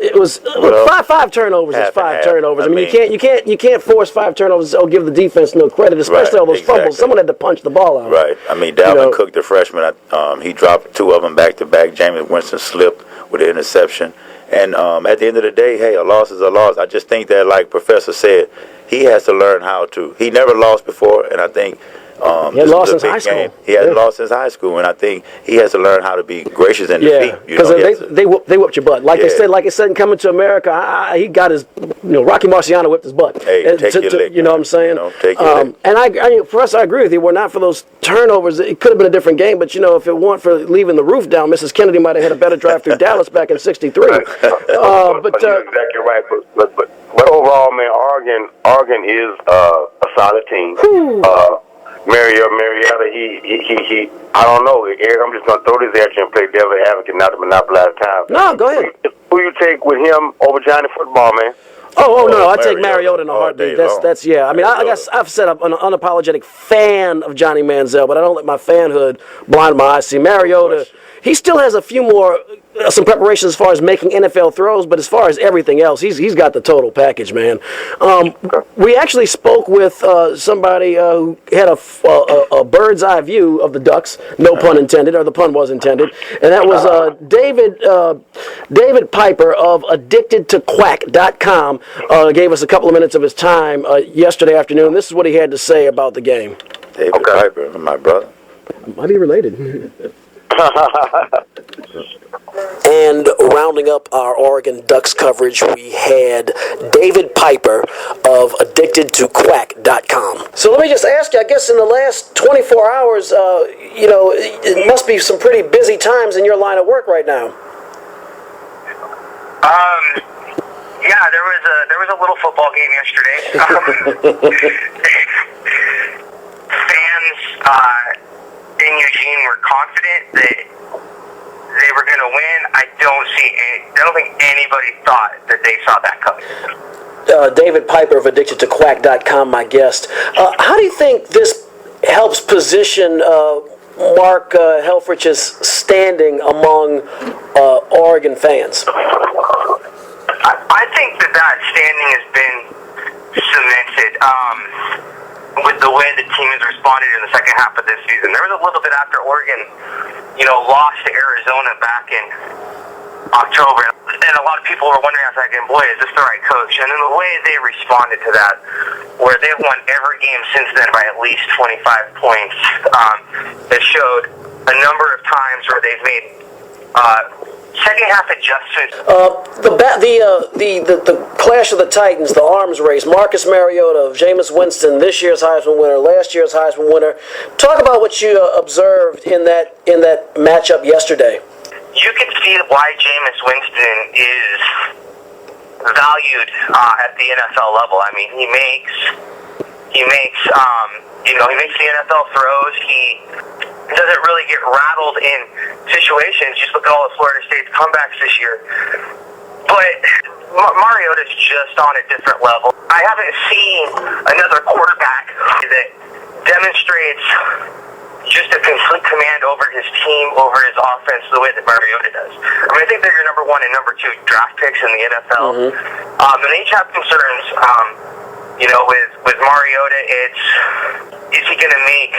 five turnovers is five turnovers. I mean, you can't force five turnovers or give the defense no credit, especially all those fumbles. Someone had to punch the ball out. Right. I mean, Dalvin Cook, the freshman, he dropped two of them back to back. Jameis Winston slipped with an interception. And at the end of the day, hey, a loss is a loss. I just think that, like Professor said, he has to learn how to. He never lost before, and I think he had lost since high school. He had lost since high school, and I think he has to learn how to be gracious in defeat. Because they whooped your butt. Like they said in Coming to America, he got his, Rocky Marciano whipped his butt. Hey, take your lick. You know what I'm saying? Take your lick. And for us, I agree with you. Were not for those turnovers, it could have been a different game. But if it weren't for leaving the roof down, Mrs. Kennedy might have had a better drive through Dallas back in '63. But you're exactly right. But overall, man, Oregon is a solid team. Marietta, he I don't know, Eric, I'm just going to throw this at you and play devil advocate, not to monopolize time. No, go ahead. Who you take with him over Johnny Football, man? No, I take Mariota in a heartbeat. That's I mean, I guess I've said I'm an unapologetic fan of Johnny Manziel, but I don't let my fanhood blind my eyes. See, Mariota, he still has a few more, some preparation as far as making NFL throws, but as far as everything else, he's got the total package, man. We actually spoke with somebody who had a bird's eye view of the Ducks, no pun intended, or the pun was intended, and that was David Piper of AddictedToQuack.com. Gave us a couple of minutes of his time yesterday afternoon. This is what he had to say about the game. David Piper, my brother. Might be related. And rounding up our Oregon Ducks coverage, we had David Piper of AddictedToQuack.com. So let me just ask you, I guess in the last 24 hours, it must be some pretty busy times in your line of work right now. Yeah, there was a little football game yesterday. Fans in Eugene were confident that they were going to win. I don't think anybody thought that they saw that coming. David Piper of AddictedToQuack.com, my guest. How do you think this helps position Mark Helfrich's standing among Oregon fans? I think that standing has been cemented with the way the team has responded in the second half of this season. There was a little bit after Oregon, lost to Arizona back in October, and a lot of people were wondering, I was like, boy, is this the right coach? And then the way they responded to that, where they've won every game since then by at least 25 points, it showed a number of times where they've made second half adjustments. The clash of the Titans, the arms race, Marcus Mariota, Jameis Winston, this year's Heisman winner, last year's Heisman winner. Talk about what you observed in that matchup yesterday. You can see why Jameis Winston is valued at the NFL level. I mean, he makes the NFL throws. He doesn't really get rattled in situations. Just look at all of Florida State's comebacks this year. But Mariota's just on a different level. I haven't seen another quarterback that demonstrates just a complete command over his team, over his offense, the way that Mariota does. I mean, I think they're your number 1 and number 2 draft picks in the NFL. And they each have concerns. With Mariota, is he going to make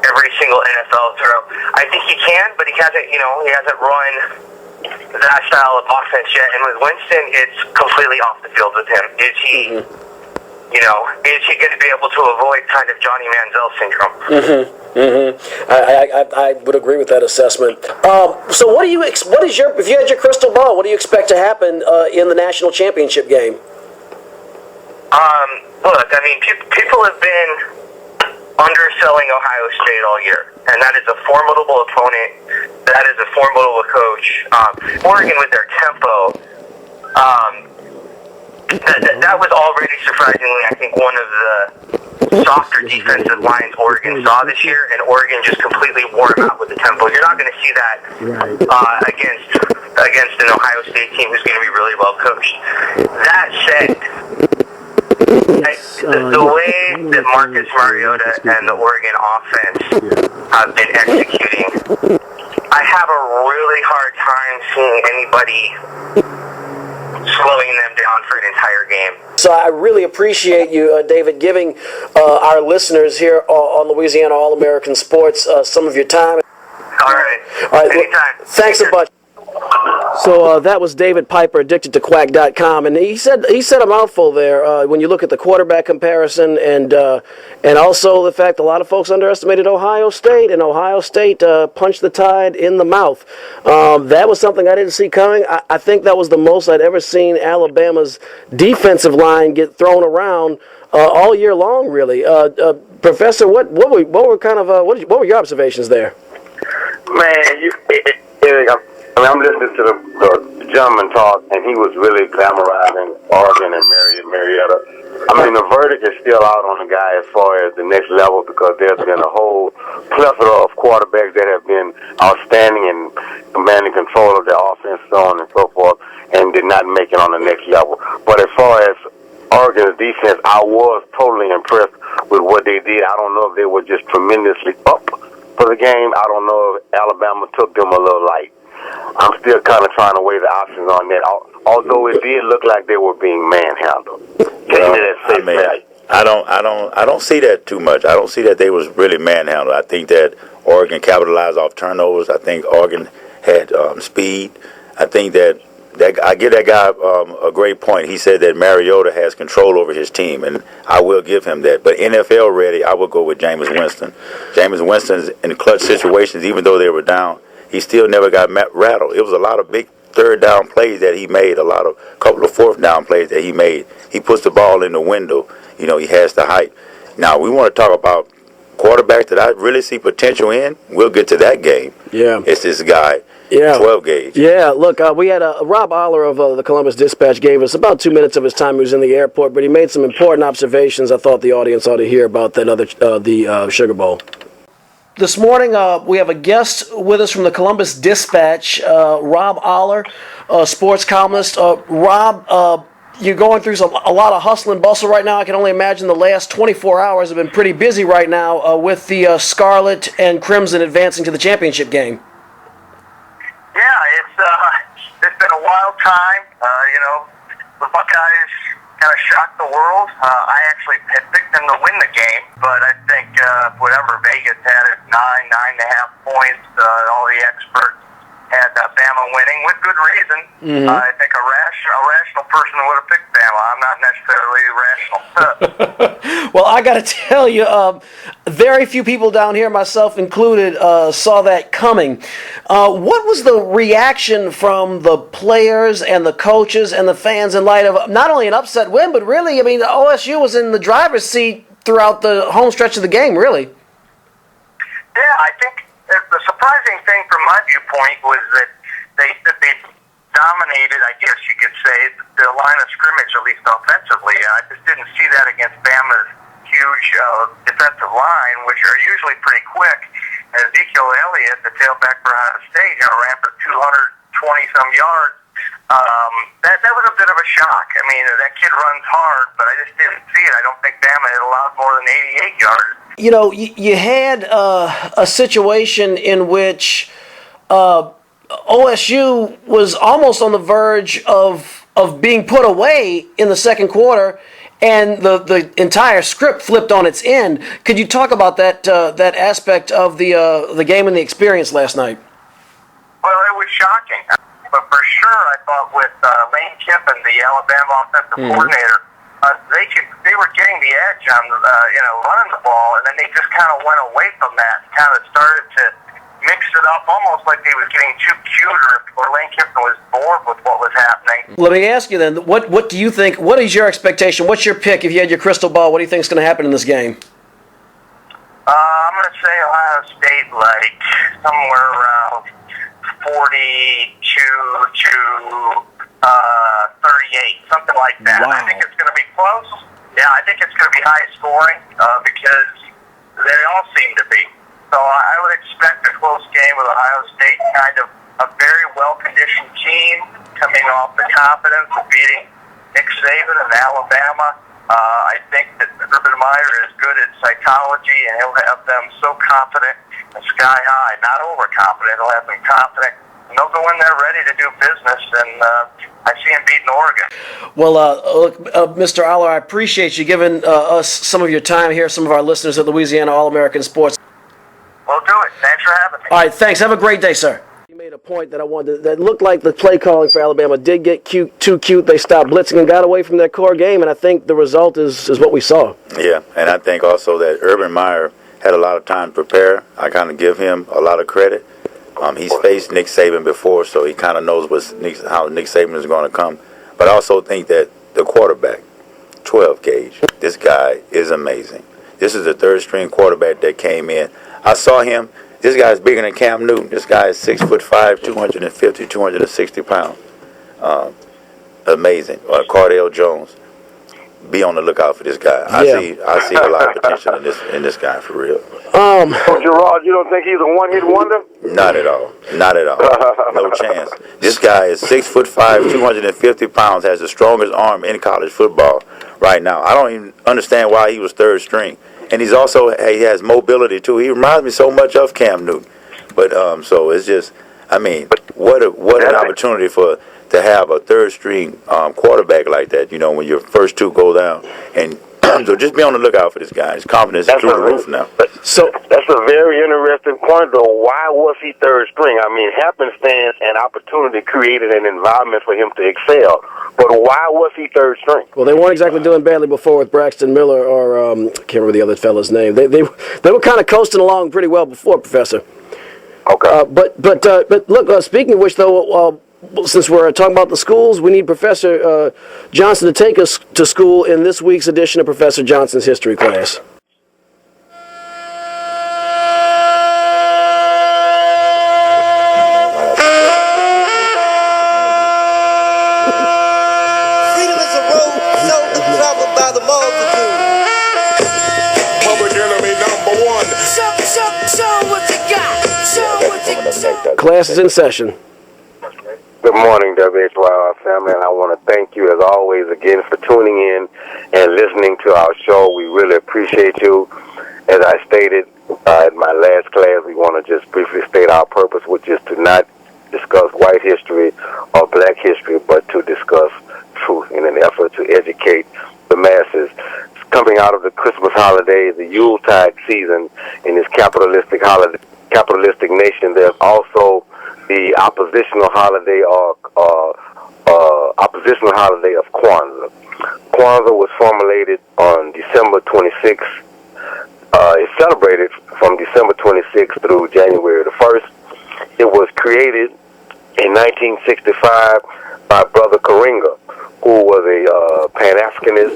every single NFL throw? I think he can, but he hasn't run that style of offense yet. And with Winston, it's completely off the field with him. Is he, is he going to be able to avoid kind of Johnny Manziel syndrome? I would agree with that assessment. So if you had your crystal ball, what do you expect to happen in the national championship game? Look, I mean, people have been underselling Ohio State all year, and that is a formidable opponent. That is a formidable coach. Oregon with their tempo, that was already surprisingly, I think, one of the softer defensive lines Oregon saw this year, and Oregon just completely wore them out with the tempo. You're not going to see that against an Ohio State team who's going to be really well coached. That said, the way that Marcus Mariota and the Oregon offense have been executing, I have a really hard time seeing anybody slowing them down for an entire game. So I really appreciate you, David, giving our listeners here on Louisiana All American Sports some of your time. All right. Anytime. Thanks a bunch. So that was David Piper, addicted to Quack.com, and he said a mouthful there when you look at the quarterback comparison and also the fact a lot of folks underestimated Ohio State, and Ohio State punched the Tide in the mouth. That was something I didn't see coming. I think that was the most I'd ever seen Alabama's defensive line get thrown around all year long, really. Professor, what were your observations there? Man, I'm listening to the gentleman talk, and he was really glamorizing Oregon and Mariota. I mean, the verdict is still out on the guy as far as the next level, because there's been a whole plethora of quarterbacks that have been outstanding and commanding control of their offense, so on and so forth, and did not make it on the next level. But as far as Oregon's defense, I was totally impressed with what they did. I don't know if they were just tremendously up for the game. I don't know if Alabama took them a little light. I'm still kind of trying to weigh the options on that. Although it did look like they were being manhandled. I don't see that too much. I don't see that they was really manhandled. I think that Oregon capitalized off turnovers. I think Oregon had speed. I think that I give that guy a great point. He said that Mariota has control over his team, and I will give him that. But NFL ready, I would go with Jameis Winston. Jameis Winston's in clutch situations, even though they were down, he still never got rattled. It was a lot of big third down plays that he made, couple of fourth down plays that he made. He puts the ball in the window. He has the height. Now, we want to talk about quarterbacks that I really see potential in. We'll get to that game. Yeah. It's this guy, 12 gauge. Yeah, look, we had Rob Oller of the Columbus Dispatch gave us about 2 minutes of his time. He was in the airport, but he made some important observations I thought the audience ought to hear about the Sugar Bowl. This morning, we have a guest with us from the Columbus Dispatch, Rob Oller, sports columnist. Rob, you're going through a lot of hustle and bustle right now. I can only imagine the last 24 hours have been pretty busy right now with the Scarlet and Crimson advancing to the championship game. Yeah, it's been a wild time. The Buckeyes kind of shocked the world. I actually had picked them to win the game, but I think whatever Vegas had it 9.5 points. All the experts had Bama winning with good reason. Mm-hmm. I think a rational person would have picked Bama. I'm not necessarily rational. Well, I got to tell you, very few people down here, myself included, saw that coming. What was the reaction from the players and the coaches and the fans in light of not only an upset win, but really, I mean, OSU was in the driver's seat throughout the home stretch of the game, really? Yeah, I think the surprising thing from my viewpoint was that they dominated, I guess you could say, the line of scrimmage, at least offensively. I just didn't see that against Bama's huge defensive line, which are usually pretty quick. Ezekiel Elliott, the tailback for Ohio State, ran for 220-some yards. That was a bit of a shock. I mean, that kid runs hard, but I just didn't see it. I don't think Bama had allowed more than 88 yards You know, you had a situation in which OSU was almost on the verge of being put away in the second quarter, and the entire script flipped on its end. Could you talk about that aspect of the game and the experience last night? Well, it was shocking, but for sure, I thought with Lane Kiffin, the Alabama offensive coordinator, they were getting the edge on running the ball, and then they just kind of went away from that, and kind of started to mix it up, almost like they was getting too cute, or Lane Kiffin was bored with what was happening. Let me ask you then, what do you think? What is your expectation? What's your pick if you had your crystal ball? What do you think is going to happen in this game? I'm going to say Ohio State, like somewhere around 42 to 38, something like that. Wow. I think it's going to be close. Yeah, I think it's going to be high scoring because they all seem to be. So I would expect a close game with Ohio State, kind of a very well-conditioned team coming off the confidence of beating Nick Saban and Alabama. I think that Urban Meyer is good at psychology, and he'll have them so confident and sky high, not overconfident. He'll have them confident, and they'll go in there ready to do business, and I see him beating Oregon. Well, look, Mr. Oller, I appreciate you giving us some of your time here, some of our listeners at Louisiana All American Sports. We'll do it. Thanks for having me. All right, thanks. Have a great day, sir. You made a point that I wanted. That looked like the play calling for Alabama did get too cute. They stopped blitzing and got away from their core game, and I think the result is what we saw. Yeah, and I think also that Urban Meyer had a lot of time to prepare. I kind of give him a lot of credit. He's faced Nick Saban before, so he kind of knows how Nick Saban is going to come. But I also think that the quarterback, 12 gauge, this guy is amazing. This is the third-string quarterback that came in. I saw him. This guy is bigger than Cam Newton. This guy is 6'5", 250, 260 pounds. Amazing. Cardale Jones. Be on the lookout for this guy. I see a lot of potential in this guy for real. Gerard, you don't think he's a one-hit wonder? Not at all. Not at all. No chance. This guy is 6'5", 250 pounds. Has the strongest arm in college football right now. I don't even understand why he was third string. And he has mobility too. He reminds me so much of Cam Newton. But so it's just, I mean, what an opportunity to have a third string quarterback like that. You know, when your first two go down, and so just be on the lookout for this guy. His confidence is through the roof now. So that's a very interesting point, though. Why was he third string? I mean, happenstance and opportunity created an environment for him to excel. But why was he third string? Well, they weren't exactly doing badly before with Braxton Miller or I can't remember the other fella's name. They were kind of coasting along pretty well before, Professor. Okay. But look, speaking of which, though, since we're talking about the schools, we need Professor Johnson to take us to school in this week's edition of Professor Johnson's history class. Class is in session. Good morning, WHYR family, and I want to thank you as always again for tuning in and listening to our show. We really appreciate you. As I stated in my last class, we want to just briefly state our purpose, which is to not discuss white history or black history, but to discuss truth in an effort to educate the masses. Coming out of the Christmas holiday, the Yuletide season in this capitalistic nation, there's also the oppositional holiday of Kwanzaa. Kwanzaa was formulated on December 26th. It's celebrated from December 26th through January the 1st. It was created in 1965 by Brother Karinga, who was a Pan-Africanist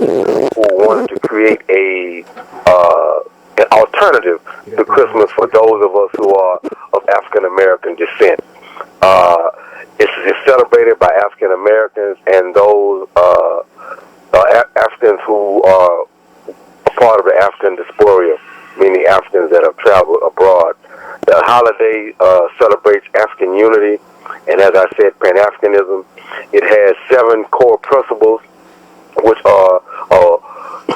who wanted to create an alternative to Christmas for those of us who are of African American descent. It's celebrated by African Americans and those Africans who are a part of the African diaspora, meaning Africans that have traveled abroad. The holiday celebrates African unity, and as I said, Pan-Africanism. It has 7 core principles, which are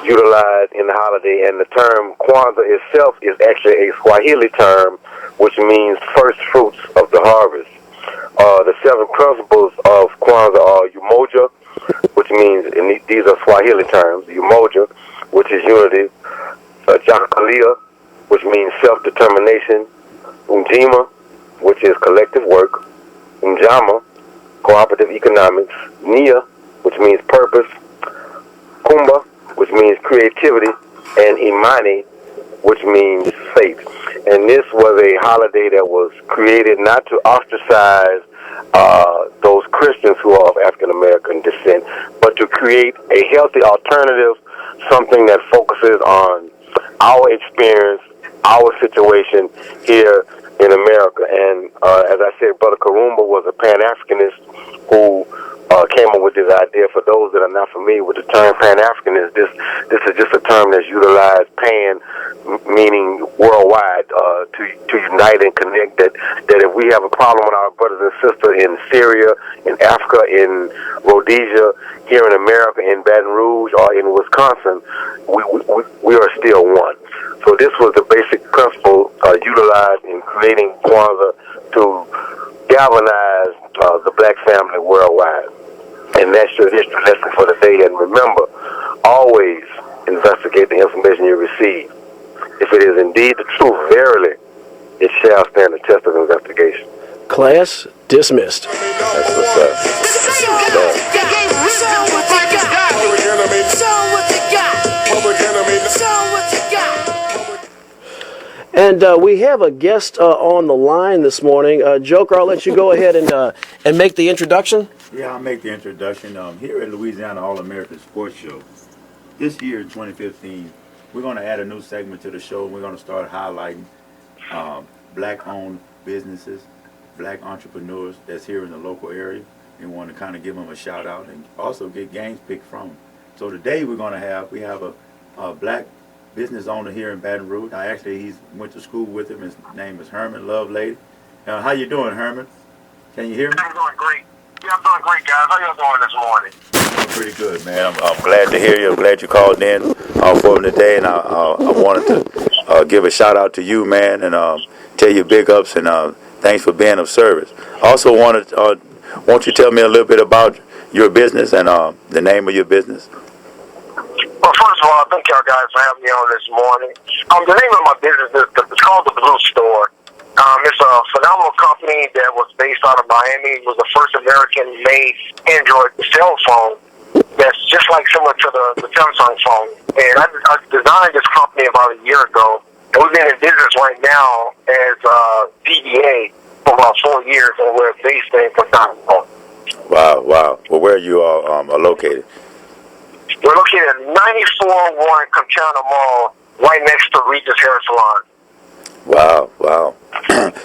utilized in the holiday, and the term Kwanzaa itself is actually a Swahili term, which means first fruits of the harvest. The 7 principles of Kwanzaa are Umoja, which means, and these are Swahili terms, Umoja, which is unity, Jakalia, which means self-determination, Unjima, which is collective work, Njama, cooperative economics, Nia, which means purpose, Kumba, which means creativity, and Imani, which means faith. And this was a holiday that was created not to ostracize those Christians who are of African American descent, but to create a healthy alternative, something that focuses on our experience, our situation here in America. And as I said, Brother Karumba was a Pan-Africanist who came up with this idea. For those that are not familiar with the term Pan-Africanist, this is just a term that's utilized, pan meaning worldwide, to unite and connect, that if we have a problem with our brothers and sisters in Syria, in Africa, in Rhodesia, here in America, in Baton Rouge, or in Wisconsin, we are still one. So this was the basic principle utilized in creating Kwanzaa to galvanize the black family worldwide. And that's your history lesson for the day. And remember, always investigate the information you receive. If it is indeed the truth, verily, it shall stand the test of investigation. Class dismissed. That's what's up. And we have a guest on the line this morning. Joker, I'll let you go ahead and make the introduction. Yeah, I'll make the introduction. Here at Louisiana All American Sports Show, this year in 2015, we're going to add a new segment to the show. We're going to start highlighting black-owned businesses, black entrepreneurs that's here in the local area. We want to kind of give them a shout-out and also get games picked from them. So today we have a black business owner here in Baton Rouge. He went to school with him. His name is Herman Lovelady. How you doing, Herman? Can you hear me? I'm doing great. Yeah, I'm doing great, guys. How y'all doing this morning? Pretty good, man. I'm glad to hear you. I'm glad you called in for him today, and I wanted to give a shout out to you, man, and tell you big ups and thanks for being of service. Also, won't you tell me a little bit about your business and the name of your business? Well, first of all, thank y'all guys for having me on this morning. The name of my business is called The Blue Store. It's a phenomenal company that was based out of Miami. It was the first American-made Android cell phone that's just like similar to the Samsung phone. And I designed this company about a year ago. And we've been in business right now as DBA for about 4 years, and we're based in Wisconsin. Wow. Well, where are you all located? We're located at 9401 Conchana Mall, right next to Regis Hair Salon. Wow.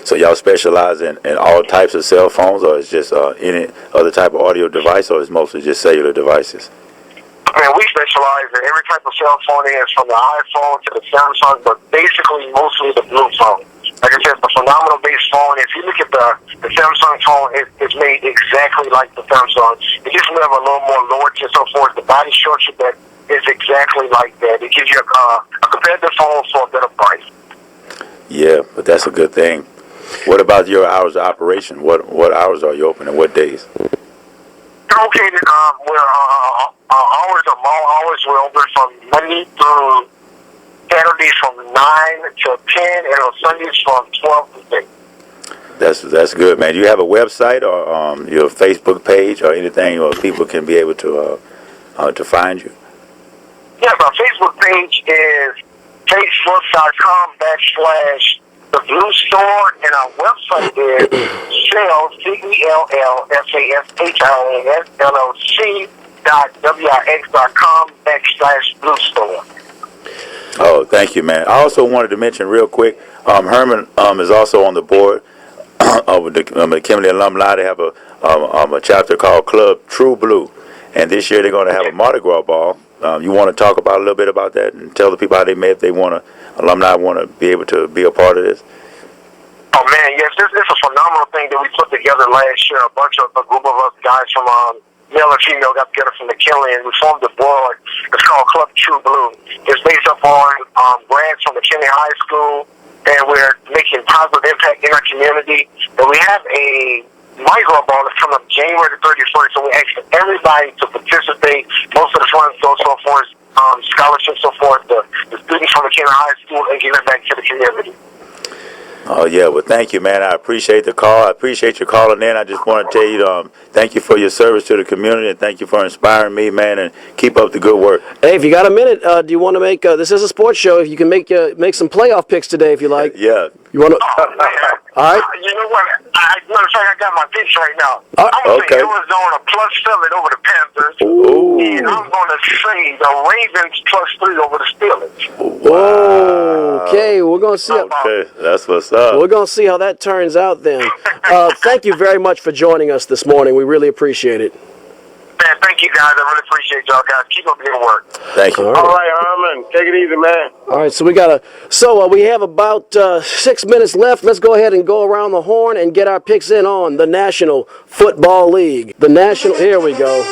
So y'all specialize in all types of cell phones, or is just any other type of audio device, or is mostly just cellular devices? Man, we specialize in every type of cell phone, from the iPhone to the Samsung, but basically mostly the blue phone. Like I said, it's a phenomenal base phone. If you look at the Samsung phone, it's made exactly like the Samsung. It just have a little more lower and so forth. The body structure that is exactly like that. It gives you a competitive phone for a better price. Yeah, but that's a good thing. What about your hours of operation? What hours are you open and what days? Okay, our hours are mall hours. We're open from Monday through Saturdays from 9 to 10, and on Sundays from 12 to 6. That's good, man. Do you have a website or your Facebook page or anything where people can be able to find you? Yes, our Facebook page is facebook.com/The Blue Store, and our website is CELLC.WIXLLC.com/Blue Store. Oh, thank you, man. I also wanted to mention real quick, Herman is also on the board of the McKinley alumni. They have a chapter called Club True Blue, and this year they're going to have a Mardi Gras ball. You want to talk about a little bit about that and tell the people how they may, if they alumni want to be able to be a part of this? Oh man, yes, this is a phenomenal thing that we put together last year. A group of us guys from male and female got together from McKinley, and we formed a board. It's called Club True Blue. It's based upon grads from McKinley High School, and we're making positive impact in our community. And we have a micro ball that's coming up January the 31st, so we ask everybody to participate. Most of the funds go so forth, scholarships, so forth, the students from McKinley High School, and giving back to the community. Oh, yeah. Well, thank you, man. I appreciate the call. I appreciate you calling in. I just want to tell you, thank you for your service to the community, and thank you for inspiring me, man, and keep up the good work. Hey, if you got a minute, do you want to make, this is a sports show, if you can make some playoff picks today if you like. Yeah. You want to? All right. You know what? Matter of fact, I got my picks right now. I'm going to say Arizona +7 over the Panthers. Ooh. And I'm going to say the Ravens +3 over the Steelers. Wow. Okay, we're going to see. Okay, that's what's up. We're going to see how that turns out then. Thank you very much for joining us this morning. We really appreciate it. Man, thank you guys. I really appreciate y'all guys. Keep up your work. Thank you. All right, Herman. Take it easy, man. All right, so we have about 6 minutes left. Let's go ahead and go around the horn and get our picks in on the National Football League. Here we go.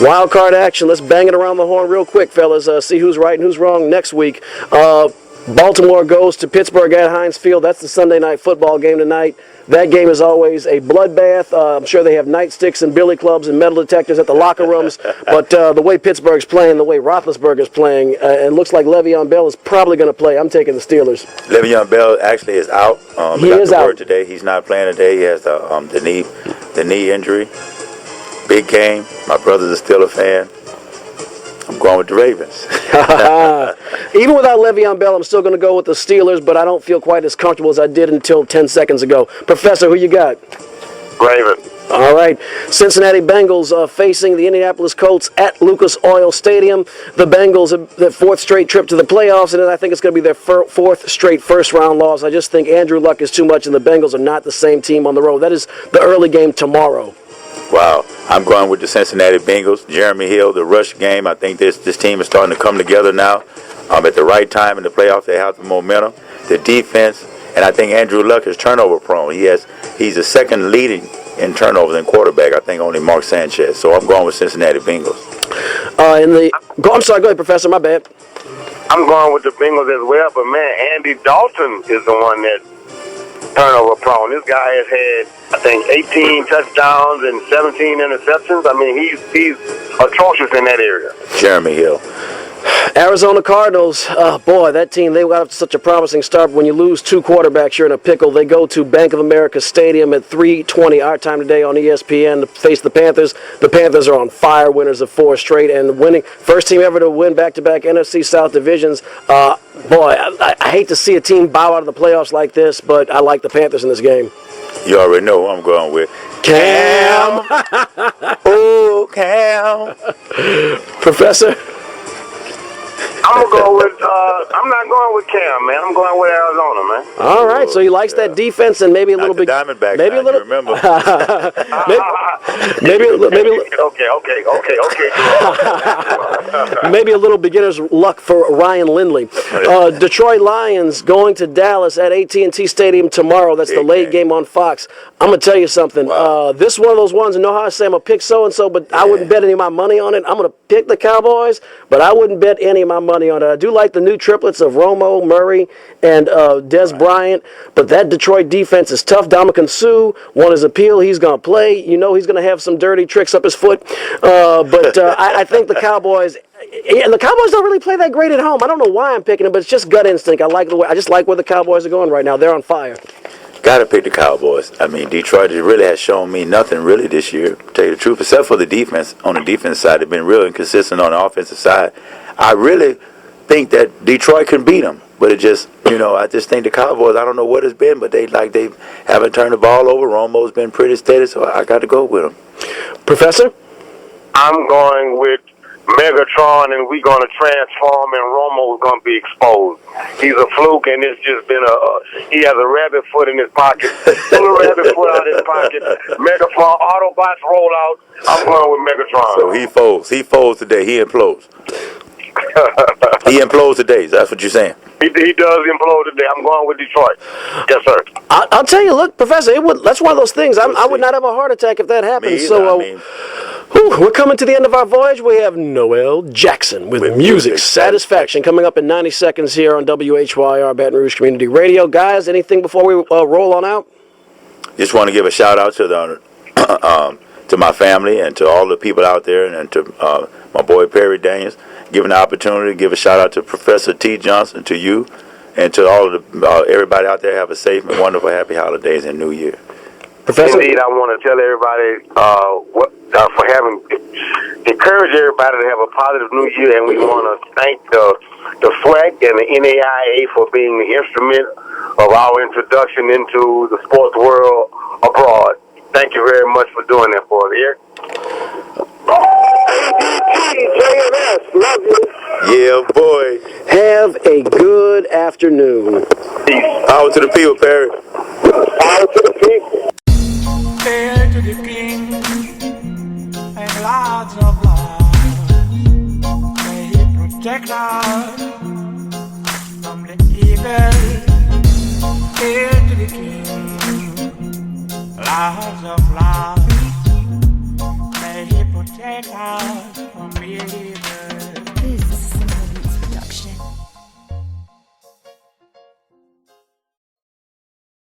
Wild card action. Let's bang it around the horn real quick, fellas. See who's right and who's wrong next week. Baltimore goes to Pittsburgh at Heinz Field. That's the Sunday night football game tonight. That game is always a bloodbath. I'm sure they have nightsticks and billy clubs and metal detectors at the locker rooms. But the way Pittsburgh's playing, the way Roethlisberger's playing, it looks like Le'Veon Bell is probably going to play. I'm taking the Steelers. Le'Veon Bell actually is out. He is out today. He's not playing today. He has the knee injury. Big game. My brother's a Steelers fan. I'm going with the Ravens. Even without Le'Veon Bell, I'm still going to go with the Steelers, but I don't feel quite as comfortable as I did until 10 seconds ago. Professor, who you got? Ravens. All right. Cincinnati Bengals facing the Indianapolis Colts at Lucas Oil Stadium. The Bengals have their fourth straight trip to the playoffs, and I think it's going to be their fourth straight first-round loss. I just think Andrew Luck is too much, and the Bengals are not the same team on the road. That is the early game tomorrow. Wow. I'm going with the Cincinnati Bengals. Jeremy Hill, the rush game. I think this team is starting to come together now. At the right time in the playoffs, they have the momentum, the defense, and I think Andrew Luck is turnover prone. He's the second leading in turnovers in quarterback. I think only Mark Sanchez. So I'm going with Cincinnati Bengals. I'm sorry. Go ahead, Professor. My bad. I'm going with the Bengals as well, but man, Andy Dalton is the one that turnover prone. This guy has had, I think, 18 touchdowns and 17 interceptions. I mean, he's atrocious in that area. Jeremy Hill. Arizona Cardinals, boy, that team, they got up to such a promising start. When you lose two quarterbacks, you're in a pickle. They go to Bank of America Stadium at 3:20 our time today on ESPN to face the Panthers. The Panthers are on fire, winners of 4 straight, and winning first team ever to win back-to-back NFC South divisions. Boy, I hate to see a team bow out of the playoffs like this, but I like the Panthers in this game. You already know who I'm going with. Cam! Oh, Cam! Professor? I'm gonna go with. I'm not going with Cam, man. I'm going with Arizona, man. All right, so he likes that defense and maybe a little bit. Diamondback. Maybe a little. You remember? Okay. Maybe a little beginner's luck for Ryan Lindley. Detroit Lions going to Dallas at AT&T Stadium tomorrow. That's the late game on Fox. I'm gonna tell you something. Wow. This is one of those ones. You know how I say I'm gonna pick so and so, but I wouldn't bet any of my money on it. I'm gonna pick the Cowboys, but I wouldn't bet any of my money on it. I do like the new triplets of Romo, Murray, and Des Bryant, but that Detroit defense is tough. Ndamukong Suh won his appeal. He's going to play. You know he's going to have some dirty tricks up his foot. But I think the Cowboys, and the Cowboys don't really play that great at home. I don't know why I'm picking them, but it's just gut instinct. I just like where the Cowboys are going right now. They're on fire. Got to pick the Cowboys. I mean, Detroit really has shown me nothing really this year, to tell you the truth, except for the defense. On the defense side, they've been real inconsistent on the offensive side. I really think that Detroit can beat them, but it just, I just think the Cowboys, I don't know what it's been, but they haven't turned the ball over. Romo's been pretty steady, so I got to go with them. Professor? I'm going with Megatron, and we're going to transform, and Romo's going to be exposed. He's a fluke, and it's just been he has a rabbit foot in his pocket. Pull a rabbit foot out of his pocket. Megatron, Autobots roll out. I'm going with Megatron. So he folds. He folds today. He implodes. He implodes today. That's what you're saying. He does implode today. I'm going with Detroit. Yes, sir. I'll tell you, look, Professor, that's one of those things. I would not have a heart attack if that happened. We're coming to the end of our voyage. We have Noel Jackson with Music Satisfaction coming up in 90 seconds here on WHYR Baton Rouge Community Radio. Guys, anything before we roll on out? Just want to give a shout out to to my family and to all the people out there, and to my boy Perry Daniels. Given the opportunity to give a shout out to Professor T. Johnson, to you, and to all of everybody out there. Have a safe and wonderful, happy holidays and New Year. Professor? Indeed, I want to tell everybody encourage everybody to have a positive New Year, and we want to thank the SWAC and the NAIA for being the instrument of our introduction into the sports world abroad. Thank you very much for doing that for us here. JMS, love you. Yeah, boy. Have a good afternoon. Peace. Power to the people, Perry. Power to the people. Hail to the king and lots of love. May he protect us from the evil. Hail to the king, lots of love. May he protect us from evil.